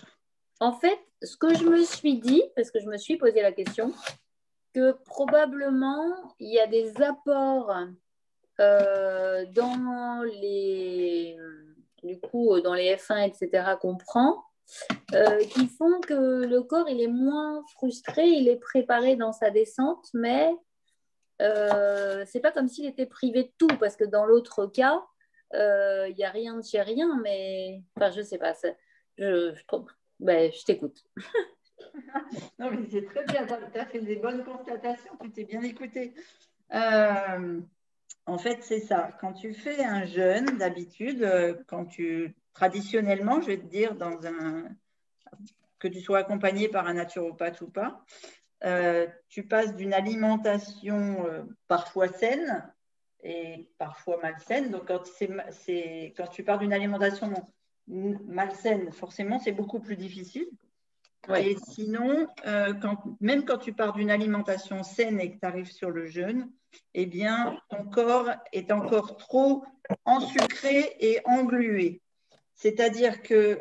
En fait, ce que je me suis dit, parce que je me suis posé la question, que probablement, il y a des apports dans les F1, etc., qu'on prend, qui font que le corps, il est moins frustré, il est préparé dans sa descente, mais c'est pas comme s'il était privé de tout, parce que dans l'autre cas, il n'y a rien de chez rien, mais enfin, je sais pas, je t'écoute. Non, mais c'est très bien, tu as fait des bonnes constatations, tu t'es bien écouté. En fait, c'est ça. Quand tu fais un jeûne, d'habitude, traditionnellement, je vais te dire, que tu sois accompagné par un naturopathe ou pas, tu passes d'une alimentation parfois saine et parfois malsaine. Donc, quand tu pars d'une alimentation malsaine, forcément, c'est beaucoup plus difficile. Ouais. Et sinon, même quand tu pars d'une alimentation saine et que tu arrives sur le jeûne, eh bien, ton corps est encore trop ensucré et englué. C'est-à-dire qu'il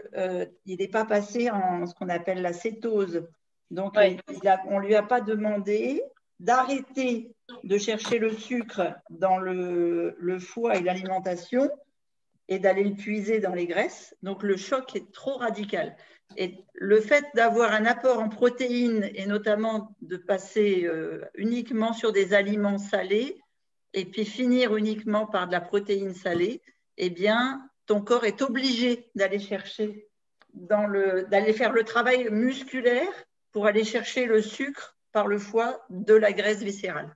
n'est pas passé en ce qu'on appelle la cétose. Donc, on ne lui a pas demandé d'arrêter de chercher le sucre dans le foie et l'alimentation et d'aller le puiser dans les graisses. Donc, le choc est trop radical. Et le fait d'avoir un apport en protéines et notamment de passer uniquement sur des aliments salés et puis finir uniquement par de la protéine salée, eh bien, ton corps est obligé d'aller chercher, d'aller faire le travail musculaire pour aller chercher le sucre par le foie de la graisse viscérale.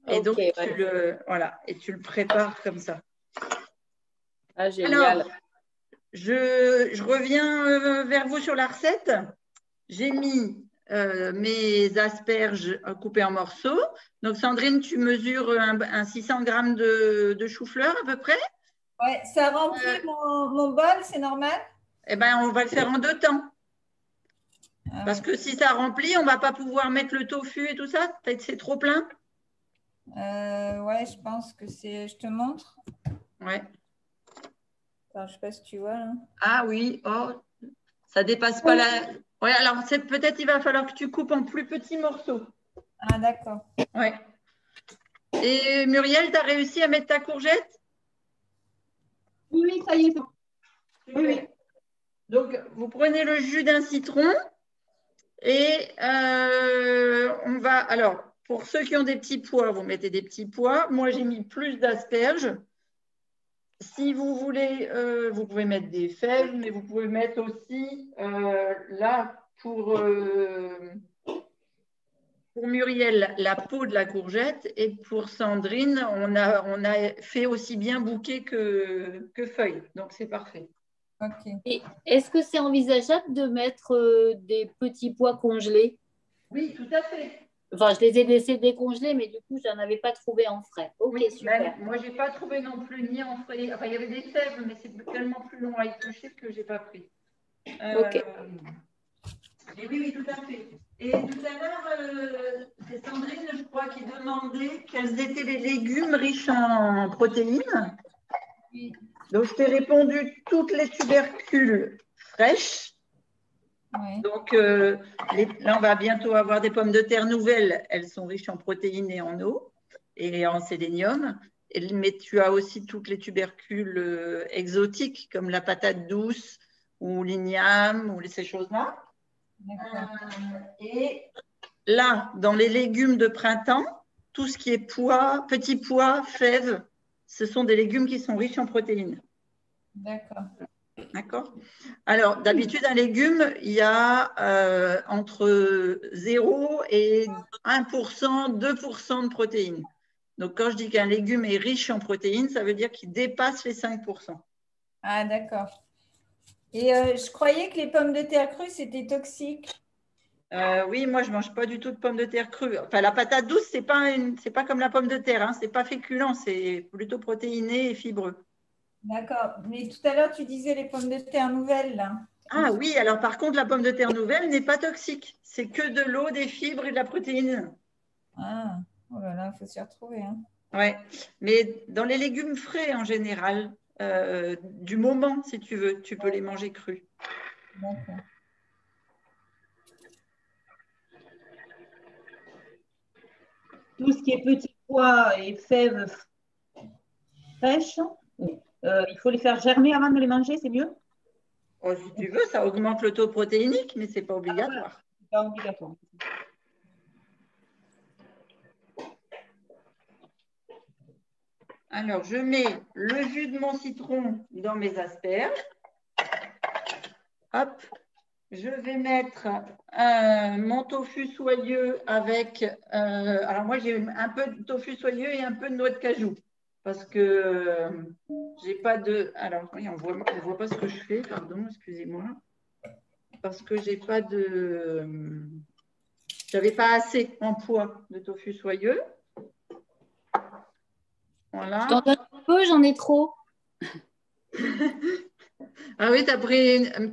Et donc, tu le prépares comme ça. Ah, génial. Alors, je reviens vers vous sur la recette. J'ai mis mes asperges coupées en morceaux. Donc, Sandrine, tu mesures un 600 grammes de chou-fleur à peu près. Oui, ça remplit mon bol, c'est normal? Eh bien, on va le faire en 2 temps. Parce que si ça remplit, on ne va pas pouvoir mettre le tofu et tout ça. Peut-être c'est trop plein. Ouais, je pense que c'est… Je te montre. Ouais. Attends, je ne sais pas si tu vois là. Ah oui, oh, ça dépasse pas la… Oui, alors peut-être il va falloir que tu coupes en plus petits morceaux. Ah, d'accord. Ouais. Et Muriel, tu as réussi à mettre ta courgette? Oui, ça y est. Oui. Donc, vous prenez le jus d'un citron et on va… Alors, pour ceux qui ont des petits pois, vous mettez des petits pois. Moi, j'ai mis plus d'asperges. Si vous voulez, vous pouvez mettre des fèves, mais vous pouvez mettre aussi, là, pour Muriel, la peau de la courgette, et pour Sandrine, on a fait aussi bien bouquet que feuille. Donc, c'est parfait. Ok. Et est-ce que c'est envisageable de mettre des petits pois congelés? Oui, tout à fait. Enfin, je les ai laissés décongeler, mais du coup, je n'en avais pas trouvé en frais. Ok, oui, super. Moi, je n'ai pas trouvé non plus ni en frais. Enfin, il y avait des fèves, mais c'est tellement plus long à éplucher que je n'ai pas pris. Ok. Et oui, tout à fait. Et tout à l'heure, c'est Sandrine, je crois, qui demandait quels étaient les légumes riches en protéines. Oui. Donc, je t'ai répondu toutes les tubercules fraîches. Oui. Donc, là, on va bientôt avoir des pommes de terre nouvelles. Elles sont riches en protéines et en eau et en sélénium. Mais tu as aussi toutes les tubercules exotiques, comme la patate douce ou l'igname ou ces choses-là. Et là, dans les légumes de printemps, tout ce qui est pois, petits pois, fèves, ce sont des légumes qui sont riches en protéines. D'accord. D'accord. Alors, d'habitude, un légume, il y a entre 0 et 1%, 2% de protéines. Donc, quand je dis qu'un légume est riche en protéines, ça veut dire qu'il dépasse les 5%. Ah, d'accord. Et je croyais que les pommes de terre crues, c'était toxique. Oui, moi, je ne mange pas du tout de pommes de terre crues. Enfin, la patate douce, ce n'est pas comme la pomme de terre. Hein. Ce n'est pas féculent, c'est plutôt protéiné et fibreux. D'accord. Mais tout à l'heure, tu disais les pommes de terre nouvelles, là. Ah oui, alors par contre, la pomme de terre nouvelle n'est pas toxique. C'est que de l'eau, des fibres et de la protéine. Ah, oh là là, il faut s'y retrouver. Hein. Oui, mais dans les légumes frais en général, du moment, si tu veux, tu peux les manger crus. D'accord. Tout ce qui est petits pois et fèves fraîches, il faut les faire germer avant de les manger, c'est mieux? Oh, si tu veux, ça augmente le taux protéinique, mais ce n'est pas obligatoire. C'est pas obligatoire. Alors, je mets le jus de mon citron dans mes asperges. Hop, je vais mettre mon tofu soyeux avec… alors, moi, j'ai un peu de tofu soyeux et un peu de noix de cajou. Parce que j'ai pas de… Alors, oui, on voit pas ce que je fais, pardon, excusez-moi. Parce que j'ai pas de… J'avais pas assez en poids de tofu soyeux. Voilà. Je t'en donne un peu, j'en ai trop. Ah oui,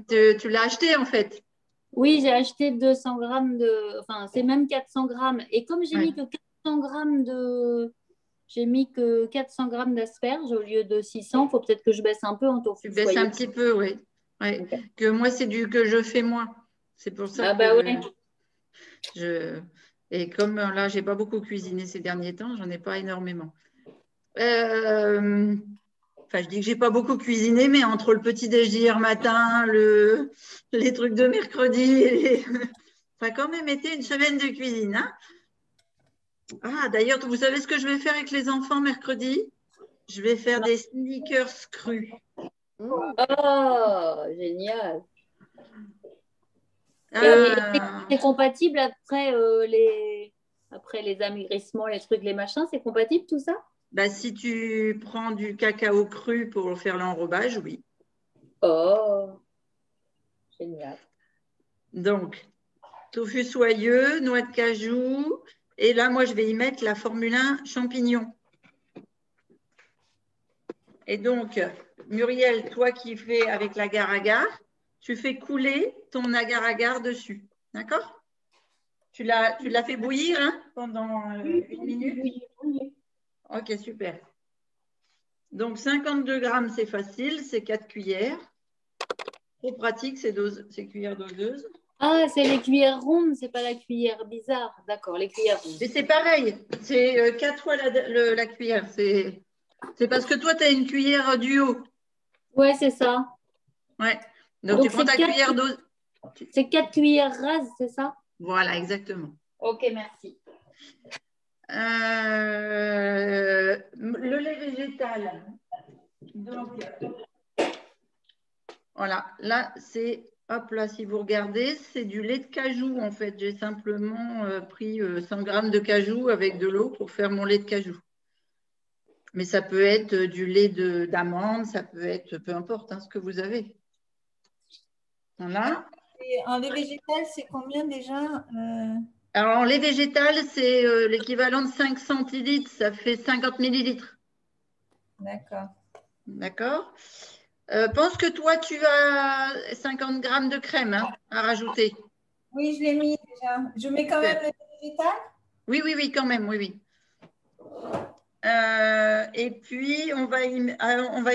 tu l'as acheté en fait. Oui, j'ai acheté 200 grammes de… Enfin, c'est même 400 grammes. Et comme j'ai mis que 400 grammes de… J'ai mis que 400 grammes d'asperges au lieu de 600. Il faut peut-être que je baisse un peu en tofu. Tu baisses un petit peu, oui. Ouais. Okay. Que moi, c'est du que je fais moins. C'est pour ça Et comme là, je n'ai pas beaucoup cuisiné ces derniers temps, j'en ai pas énormément. enfin, je dis que j'ai pas beaucoup cuisiné, mais entre le petit déj d'hier matin, les trucs de mercredi, ça a quand même été une semaine de cuisine. Hein. Ah, d'ailleurs, vous savez ce que je vais faire avec les enfants mercredi? Je vais faire des sneakers crus. Oh, génial. C'est compatible après les amaigrissements, les trucs, les machins, c'est compatible tout ça? Bah, si tu prends du cacao cru pour faire l'enrobage, oui. Oh, génial. Donc, tofu soyeux, noix de cajou. Et là, moi, je vais y mettre la Formule 1 champignon. Et donc, Muriel, toi qui fais avec l'agar-agar, tu fais couler ton agar-agar dessus. D'accord? Tu l'as fait bouillir hein, pendant 1 minute? Ok, super. Donc, 52 grammes, c'est facile, c'est 4 cuillères. Trop pratique, c'est cuillères doseuses. Ah, c'est les cuillères rondes, c'est pas la cuillère bizarre. D'accord, les cuillères rondes. Mais c'est pareil, c'est 4 fois la cuillère. C'est parce que toi, tu as une cuillère du haut. Ouais, c'est ça. Ouais. Donc tu prends ta cuillère dose. C'est 4 cuillères rases, c'est ça? Voilà, exactement. Ok, merci. Le lait végétal. Donc, voilà, là, c'est, hop là, si vous regardez, c'est du lait de cajou en fait. J'ai simplement pris 100 grammes de cajou avec de l'eau pour faire mon lait de cajou. Mais ça peut être du lait d'amande, ça peut être, peu importe hein, ce que vous avez. Voilà. Et en lait végétal, c'est combien déjà Alors, en lait végétal, c'est l'équivalent de 5 centilitres, ça fait 50 millilitres. D'accord. D'accord. Pense que toi, tu as 50 grammes de crème hein, à rajouter. Oui, je l'ai mis déjà. Je mets quand même le lait végétal? Oui, oui, oui, quand même, oui, oui. Et puis, on va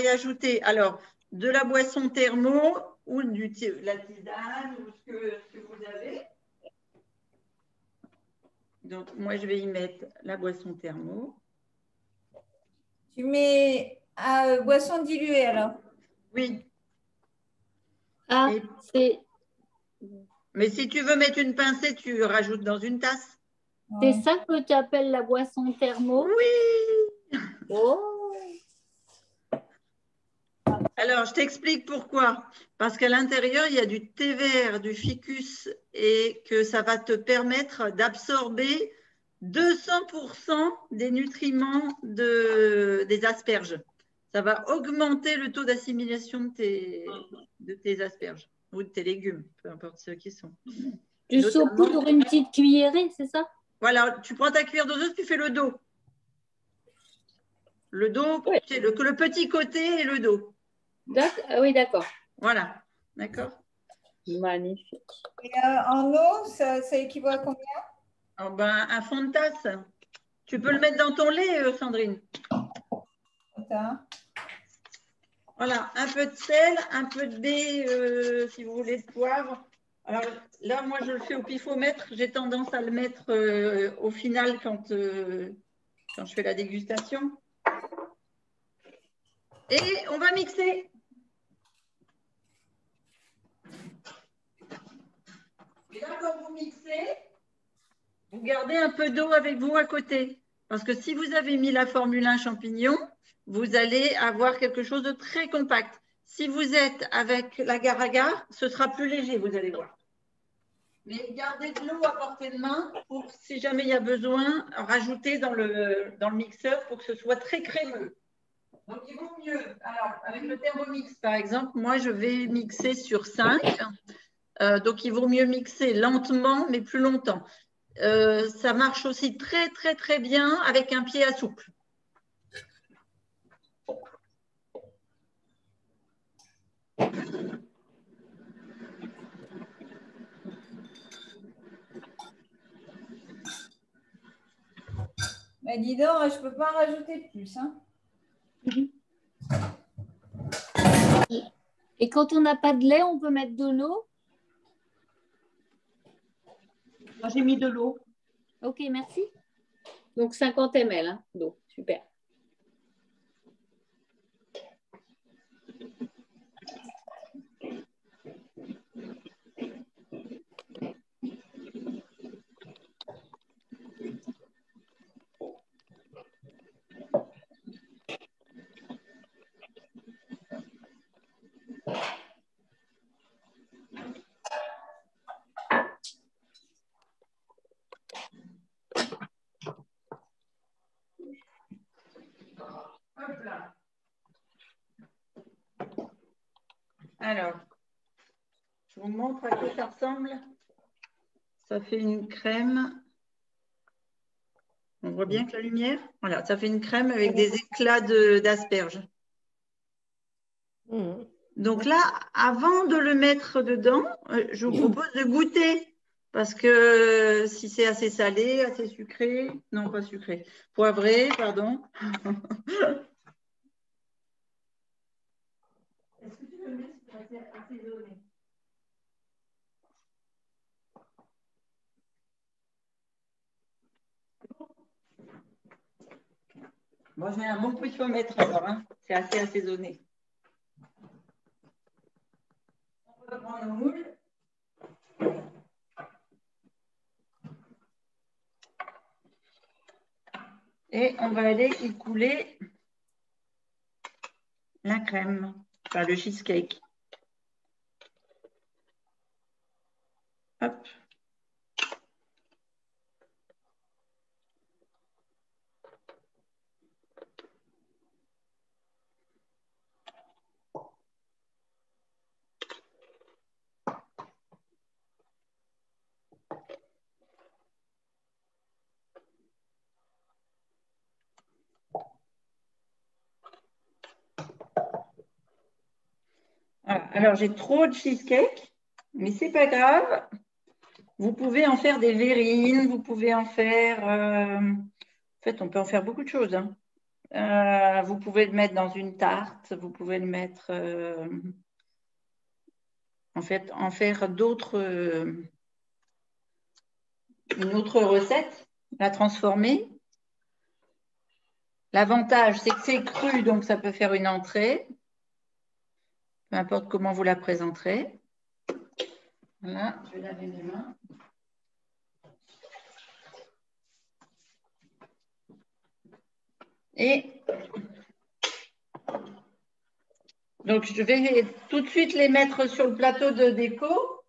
y ajouter alors de la boisson thermo ou la tisane ou ce que vous avez. Donc, moi, je vais y mettre la boisson thermo. Tu mets boisson diluée alors? Oui. Ah, c'est... Mais si tu veux mettre une pincée, tu rajoutes dans une tasse. C'est ça que tu appelles la boisson thermo? Oui. Oh. Alors, je t'explique pourquoi. Parce qu'à l'intérieur, il y a du thé vert, du ficus, et que ça va te permettre d'absorber 200% des nutriments des asperges. Ça va augmenter le taux d'assimilation de tes asperges ou de tes légumes, peu importe ceux qui sont. Tu saupoudres une petite cuillerée, c'est ça? Voilà, tu prends ta cuillère doseuse, tu fais le dos. Le dos, oui. Le petit côté et le dos. Oui, d'accord. Voilà, d'accord. Magnifique. Et en eau, ça équivaut à combien? Oh ben, un fond de tasse. Tu peux le mettre dans ton lait, Sandrine. Voilà, un peu de sel, un peu de baie, si vous voulez, de poivre. Alors là, moi, je le fais au pifomètre. J'ai tendance à le mettre au final quand je fais la dégustation. Et on va mixer. Et là, quand vous mixez, vous gardez un peu d'eau avec vous à côté. Parce que si vous avez mis la Formule 1 champignon, vous allez avoir quelque chose de très compact. Si vous êtes avec l'agar-agar, ce sera plus léger, vous allez voir. Mais gardez de l'eau à portée de main pour, si jamais il y a besoin, rajouter dans le mixeur pour que ce soit très crémeux. Donc, il vaut mieux, alors, avec le Thermomix, par exemple, moi, je vais mixer sur 5. Donc, il vaut mieux mixer lentement, mais plus longtemps. Ça marche aussi très, très, très bien avec un pied à soupe. Mais dis donc, je ne peux pas en rajouter plus. Hein. Et quand on n'a pas de lait, on peut mettre de l'eau? Moi, j'ai mis de l'eau. Ok, merci. Donc 50 ml d'eau, super. Alors, je vous montre à quoi ça ressemble. Ça fait une crème. On voit bien que la lumière. Voilà, ça fait une crème avec des éclats d'asperges. Donc là, avant de le mettre dedans, je vous propose de goûter. Parce que si c'est assez salé, assez sucré, non pas sucré, poivré, pardon. Est-ce que tu veux me dire si c'est assaisonné? Moi, je mets un bon poussomètre alors, hein. C'est assez assaisonné. On reprend nos moules. Et on va aller y couler la crème, enfin le cheesecake. Hop. Voilà. Alors, j'ai trop de cheesecake, mais c'est pas grave. Vous pouvez en faire des verrines, vous pouvez en faire… en fait, on peut en faire beaucoup de choses, hein. Vous pouvez le mettre dans une tarte, vous pouvez le mettre… en fait, en faire d'autres… une autre recette, la transformer. L'avantage, c'est que c'est cru, donc ça peut faire une entrée. Peu importe comment vous la présenterez. Voilà, je vais laver mes mains. Et donc, je vais tout de suite les mettre sur le plateau de déco.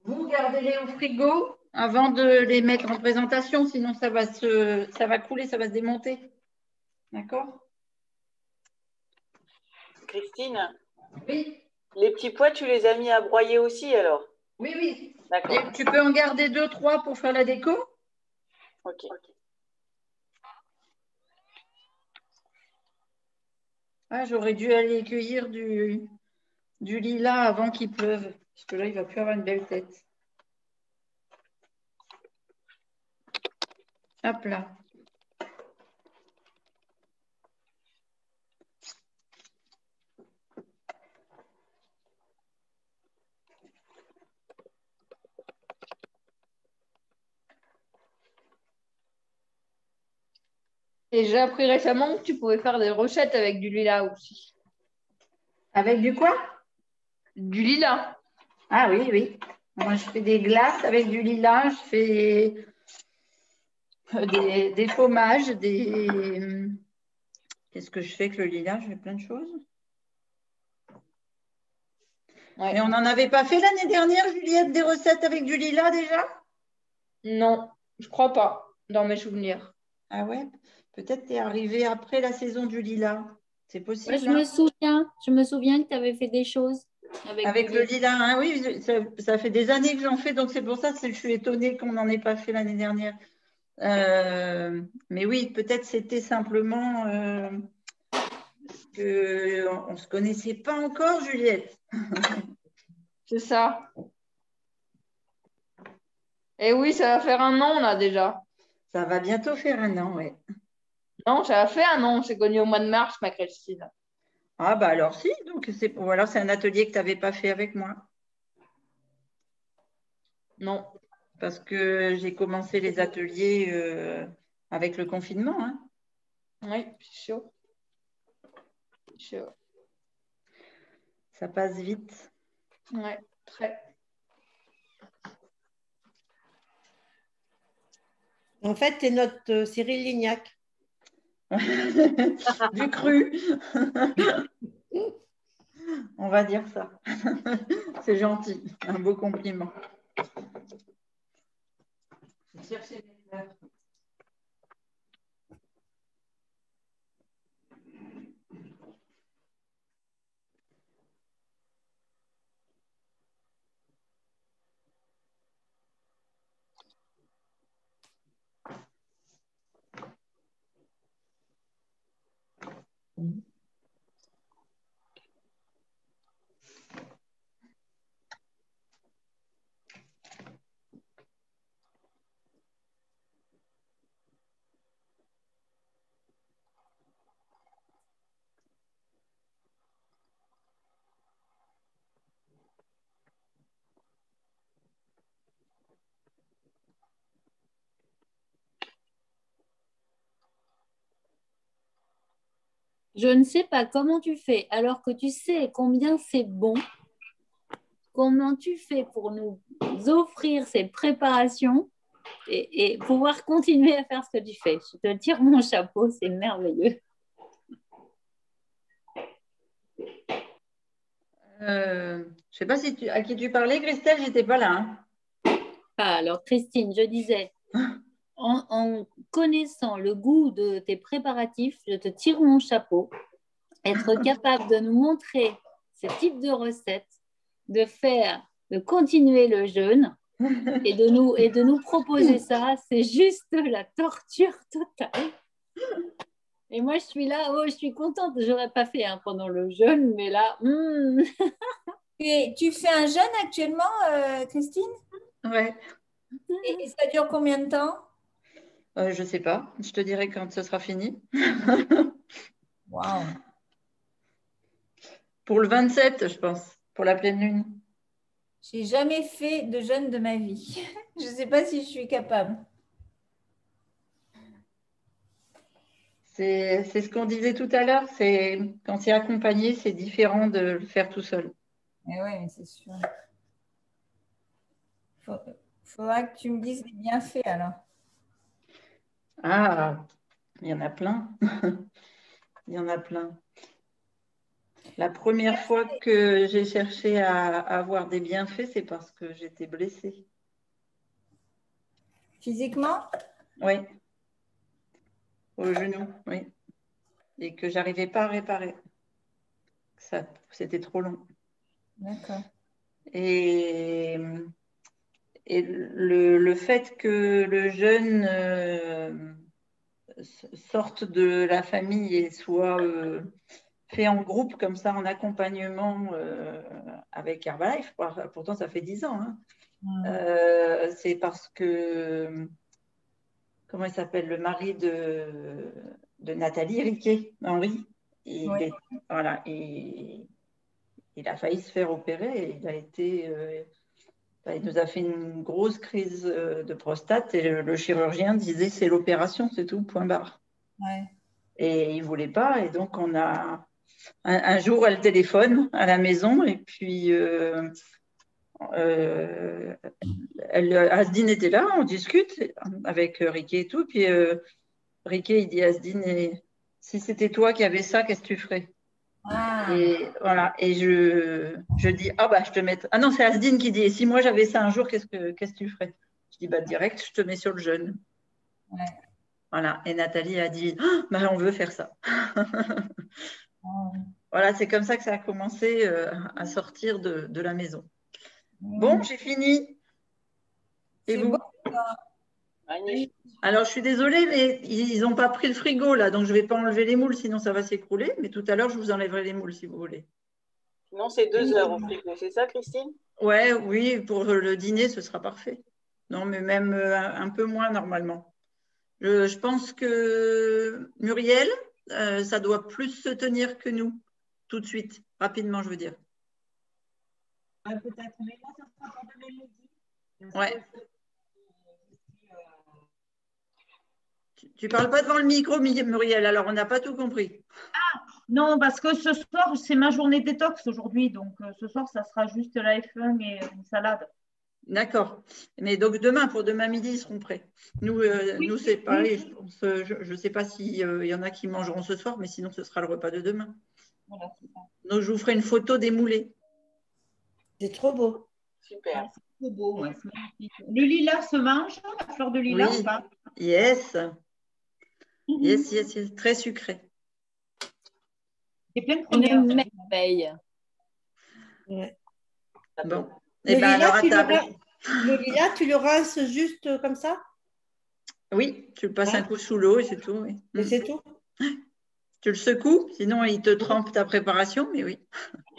Vous gardez-les au frigo avant de les mettre en présentation, sinon ça va couler, ça va se démonter. D'accord? Christine? Oui. Les petits pois, tu les as mis à broyer aussi alors? Oui, oui. D'accord. Et tu peux en garder 2, 3 pour faire la déco? Ok. Ah, j'aurais dû aller cueillir du lilas avant qu'il pleuve, parce que là, il ne va plus avoir une belle tête. Hop là. Et j'ai appris récemment que tu pouvais faire des recettes avec du lilas aussi. Avec du quoi? Du lilas. Ah oui, oui. Moi, je fais des glaces avec du lilas, je fais des fromages, des… Qu'est-ce que je fais avec le lilas? Je fais plein de choses. Ouais. Mais on n'en avait pas fait l'année dernière, Juliette, des recettes avec du lilas déjà? Non, je crois pas, dans mes souvenirs. Ah ouais? Peut-être tu es arrivée après la saison du lilas. C'est Ouais, possible, je hein? me souviens que tu avais fait des choses Avec du le lilas. lilas, hein, oui, ça fait des années que j'en fais, donc c'est pour ça que je suis étonnée qu'on n'en ait pas fait l'année dernière. Mais oui, peut-être c'était simplement qu'on ne se connaissait pas encore, Juliette. C'est ça. Et oui, ça va faire un an là déjà. Ça va bientôt faire un an, ouais. Non, ça a fait un an, on s'est connus au mois de mars, ma Christine. Ah bah alors si, donc ou alors c'est un atelier que tu n'avais pas fait avec moi. Non. Parce que j'ai commencé les ateliers avec le confinement, hein. Oui, c'est sûr. Sûr. Ça passe vite. Ouais, très. En fait, tu es notre Cyril Lignac. Du cru. On va dire ça. C'est gentil, un beau compliment. Je vais chercher mes fleurs. Je ne sais pas comment tu fais, alors que tu sais combien c'est bon. Comment tu fais pour nous offrir ces préparations et pouvoir continuer à faire ce que tu fais. Je te tire mon chapeau, c'est merveilleux. Je ne sais pas à qui tu parlais, Christelle, j'étais pas là. Hein. Ah, alors, Christine, je disais, en connaissant le goût de tes préparatifs, je te tire mon chapeau. Être capable de nous montrer ce type de recettes, de continuer le jeûne et de nous proposer ça, c'est juste la torture totale. Et moi, je suis là, je suis contente. Je n'aurais pas fait pendant le jeûne, mais là, Tu fais un jeûne actuellement, Christine? Ouais. Et ça dure combien de temps? Je ne sais pas. Je te dirai quand ce sera fini. Waouh. Pour le 27, je pense, pour la pleine lune. J'ai jamais fait de jeûne de ma vie. Je ne sais pas si je suis capable. C'est ce qu'on disait tout à l'heure. C'est quand c'est accompagné, c'est différent de le faire tout seul. Oui, c'est sûr. Faudra que tu me dises les bienfaits alors. Ah, il y en a plein. Il y en a plein. La première fois que j'ai cherché à avoir des bienfaits, c'est parce que j'étais blessée. Physiquement? Oui. Au genou, oui. Et que j'arrivais pas à réparer. C'était trop long. D'accord. Et le fait que le jeune sorte de la famille et soit fait en groupe comme ça, en accompagnement avec Herbalife, pourtant ça fait 10 ans, hein. C'est parce que, comment il s'appelle, le mari de Nathalie Riquet, Henri, il a failli se faire opérer et il a été... il nous a fait une grosse crise de prostate et le chirurgien disait c'est l'opération, c'est tout, point barre. Ouais. Et il ne voulait pas. Et donc, on a un jour, elle téléphone à la maison et puis Asdine était là, on discute avec Riquet et tout. Puis Riquet, il dit à Asdine, si c'était toi qui avais ça, qu'est-ce que tu ferais? Et voilà, et je dis, je te mets. Ah non, c'est Asdine qui dit, et si moi j'avais ça un jour, qu'est-ce que tu ferais? Je dis, direct, je te mets sur le jeûne. Ouais. Voilà, et Nathalie a dit, on veut faire ça. Voilà, c'est comme ça que ça a commencé à sortir de la maison. Bon, j'ai fini. Et vous? Alors, je suis désolée, mais ils n'ont pas pris le frigo, là, donc je ne vais pas enlever les moules, sinon ça va s'écrouler. Mais tout à l'heure, je vous enlèverai les moules, si vous voulez. Non, c'est 2 heures au frigo, c'est ça, Christine? Oui, pour le dîner, ce sera parfait. Non, mais même un peu moins, normalement. Je pense que Muriel, ça doit plus se tenir que nous, tout de suite, rapidement, je veux dire. Peut-être, mais moi, ça sera pour demain midi. Ouais. Tu parles pas devant le micro, Muriel, alors on n'a pas tout compris. Ah, non, parce que ce soir, c'est ma journée détox aujourd'hui. Donc, ce soir, ça sera juste la F1 et une salade. D'accord. Mais donc, pour demain midi, ils seront prêts. Nous, c'est pareil. Je ne sais pas s'il y en a qui mangeront ce soir, mais sinon, ce sera le repas de demain. Voilà, c'est ça. Donc, je vous ferai une photo des moulets. C'est trop beau. Super. C'est beau, c'est magnifique. Le lilas se mange, la fleur de lilas ou pas? Yes. Yes. Très sucré. C'est plein de Une premières. merveille. Ouais. Bon. Le lilas, tu le rinces juste comme ça? Oui, tu le passes un coup sous l'eau et c'est tout. Oui. Et c'est tout? Tu le secoues, sinon il te trempe ta préparation, mais oui.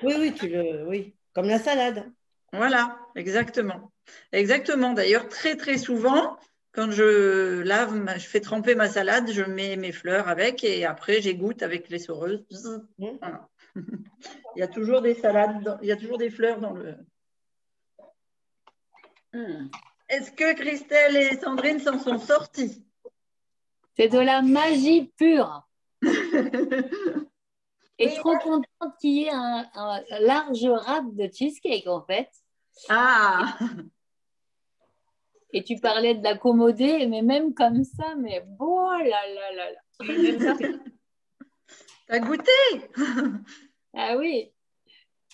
Oui, comme la salade. Voilà, exactement. Exactement. D'ailleurs, très, très souvent, quand je je fais tremper ma salade, je mets mes fleurs avec et après, j'égoutte avec les soreuses. Voilà. Il y a toujours des salades, il y a toujours des fleurs dans le... Est-ce que Christelle et Sandrine s'en sont sorties? C'est de la magie pure. Et Oui, trop contente qu'il y ait un large wrap de cheesecake, en fait. Ah, Et tu parlais de l'accommoder, mais même comme ça, mais bon, là, là, là, là. oui, même ça, c'est t'as goûté? Ah oui,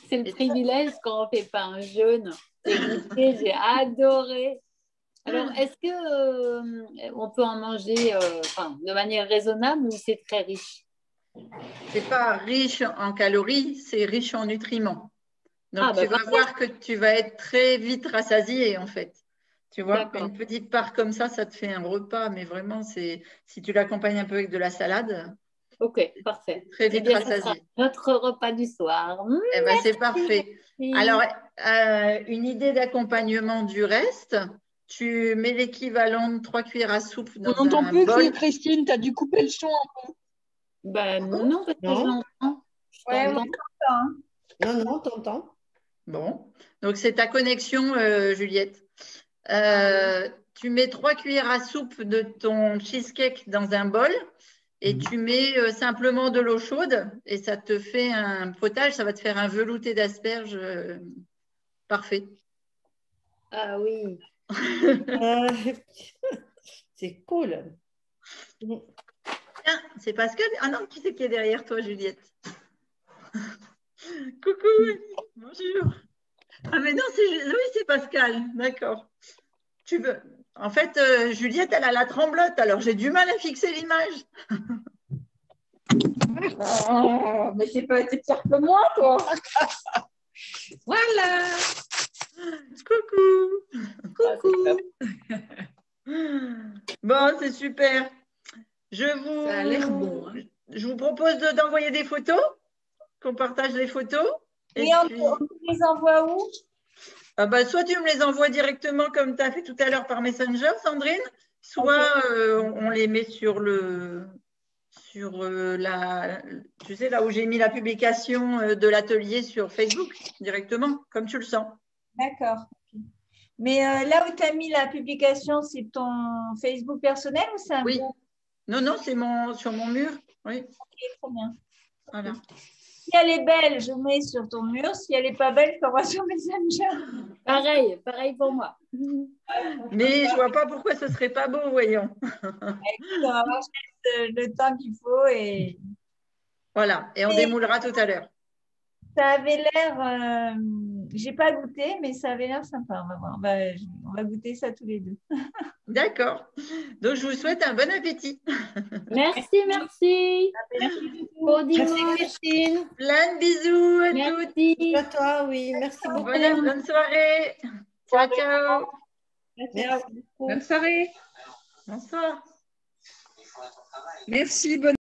c'est le Et- privilège quand on fait pas un jeûne. J'ai goûté, j'ai adoré. Alors, est-ce que on peut en manger de manière raisonnable ou c'est très riche? C'est pas riche en calories, c'est riche en nutriments. Donc, Ah, bah, tu vas parfait. voir que tu vas être très vite rassasié, en fait. Tu vois, D'accord. une petite part comme ça te fait un repas, mais vraiment, si tu l'accompagnes un peu avec de la salade, Ok, parfait. très Eh vite bien, ce sera rassasié. notre repas du soir. Eh ben, c'est parfait. Merci. Alors, une idée d'accompagnement du reste, tu mets l'équivalent de 3 cuillères à soupe On dans n'entend un plus, bol. Christine, tu as dû couper le son. Ben non, parce que je Non. l'entends. Je Ouais, t'entends. hein. Non, t'entends. Bon, donc c'est ta connexion, Juliette. Tu mets 3 cuillères à soupe de ton cheesecake dans un bol et tu mets simplement de l'eau chaude et ça te fait un potage, ça va te faire un velouté d'asperges parfait. Ah oui. Euh, c'est cool. Tiens, c'est Pascal. Ah non, qui c'est qui est derrière toi, Juliette? Coucou, Annie. Bonjour. Ah mais non, oui, c'est Pascal. D'accord. Tu veux. En fait, Juliette, elle a la tremblote, alors j'ai du mal à fixer l'image. Oh, mais c'est pas pire que moi, toi. Voilà. Coucou. Ah, c'est top. Bon, c'est super. Je Ça a l'air bon, hein. Je vous propose d'envoyer des photos, qu'on partage les photos. Et Oui, puis, on les envoie où? soit tu me les envoies directement comme tu as fait tout à l'heure par Messenger, Sandrine, soit on les met sur tu sais, là où j'ai mis la publication de l'atelier sur Facebook, directement, comme tu le sens. D'accord. Mais là où tu as mis la publication, c'est ton Facebook personnel ou c'est un Oui. groupe? Non, c'est sur mon mur. Oui. Ok, très bien. Voilà. Si elle est belle, je mets sur ton mur. Si elle n'est pas belle, je t'envoie sur Messenger. Pareil pour moi. Mais je vois pas pourquoi ce serait pas beau, voyons. On va voir le temps qu'il faut. Et Voilà, et on démoulera tout à l'heure. ça avait l'air, j'ai pas goûté, mais ça avait l'air sympa. On va voir. On va goûter ça tous les deux. D'accord. Donc, je vous souhaite un bon appétit. Merci. Bon Merci, dimanche. Christine. Plein de bisous à toutes. Merci. À toi, oui. Merci beaucoup. Bonne soirée. Ciao, ciao. Merci beaucoup. Bonne soirée. Bonsoir. Merci, bonne